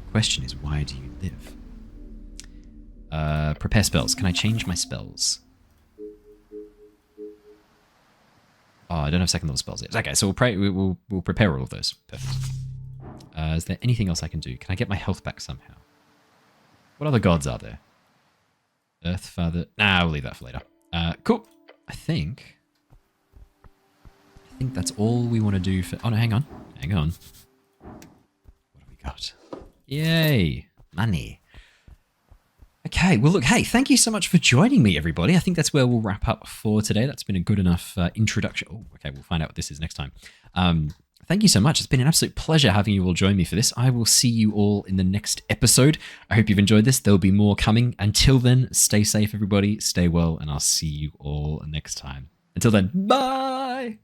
The question is, why do you live? Prepare spells. Can I change my spells? Oh, I don't have second level spells yet. Okay, so we'll prepare all of those. Perfect. Is there anything else I can do? Can I get my health back somehow? What other gods are there? Earth Father. Nah, we'll leave that for later. Cool. I think that's all we want to do for... Oh, no, hang on. Hang on. What have we got? Yay. Money. Okay, well, look, hey, thank you so much for joining me, everybody. I think that's where we'll wrap up for today. That's been a good enough introduction. Oh, okay, we'll find out what this is next time. Thank you so much. It's been an absolute pleasure having you all join me for this. I will see you all in the next episode. I hope you've enjoyed this. There'll be more coming. Until then, stay safe, everybody. Stay well, and I'll see you all next time. Until then, bye!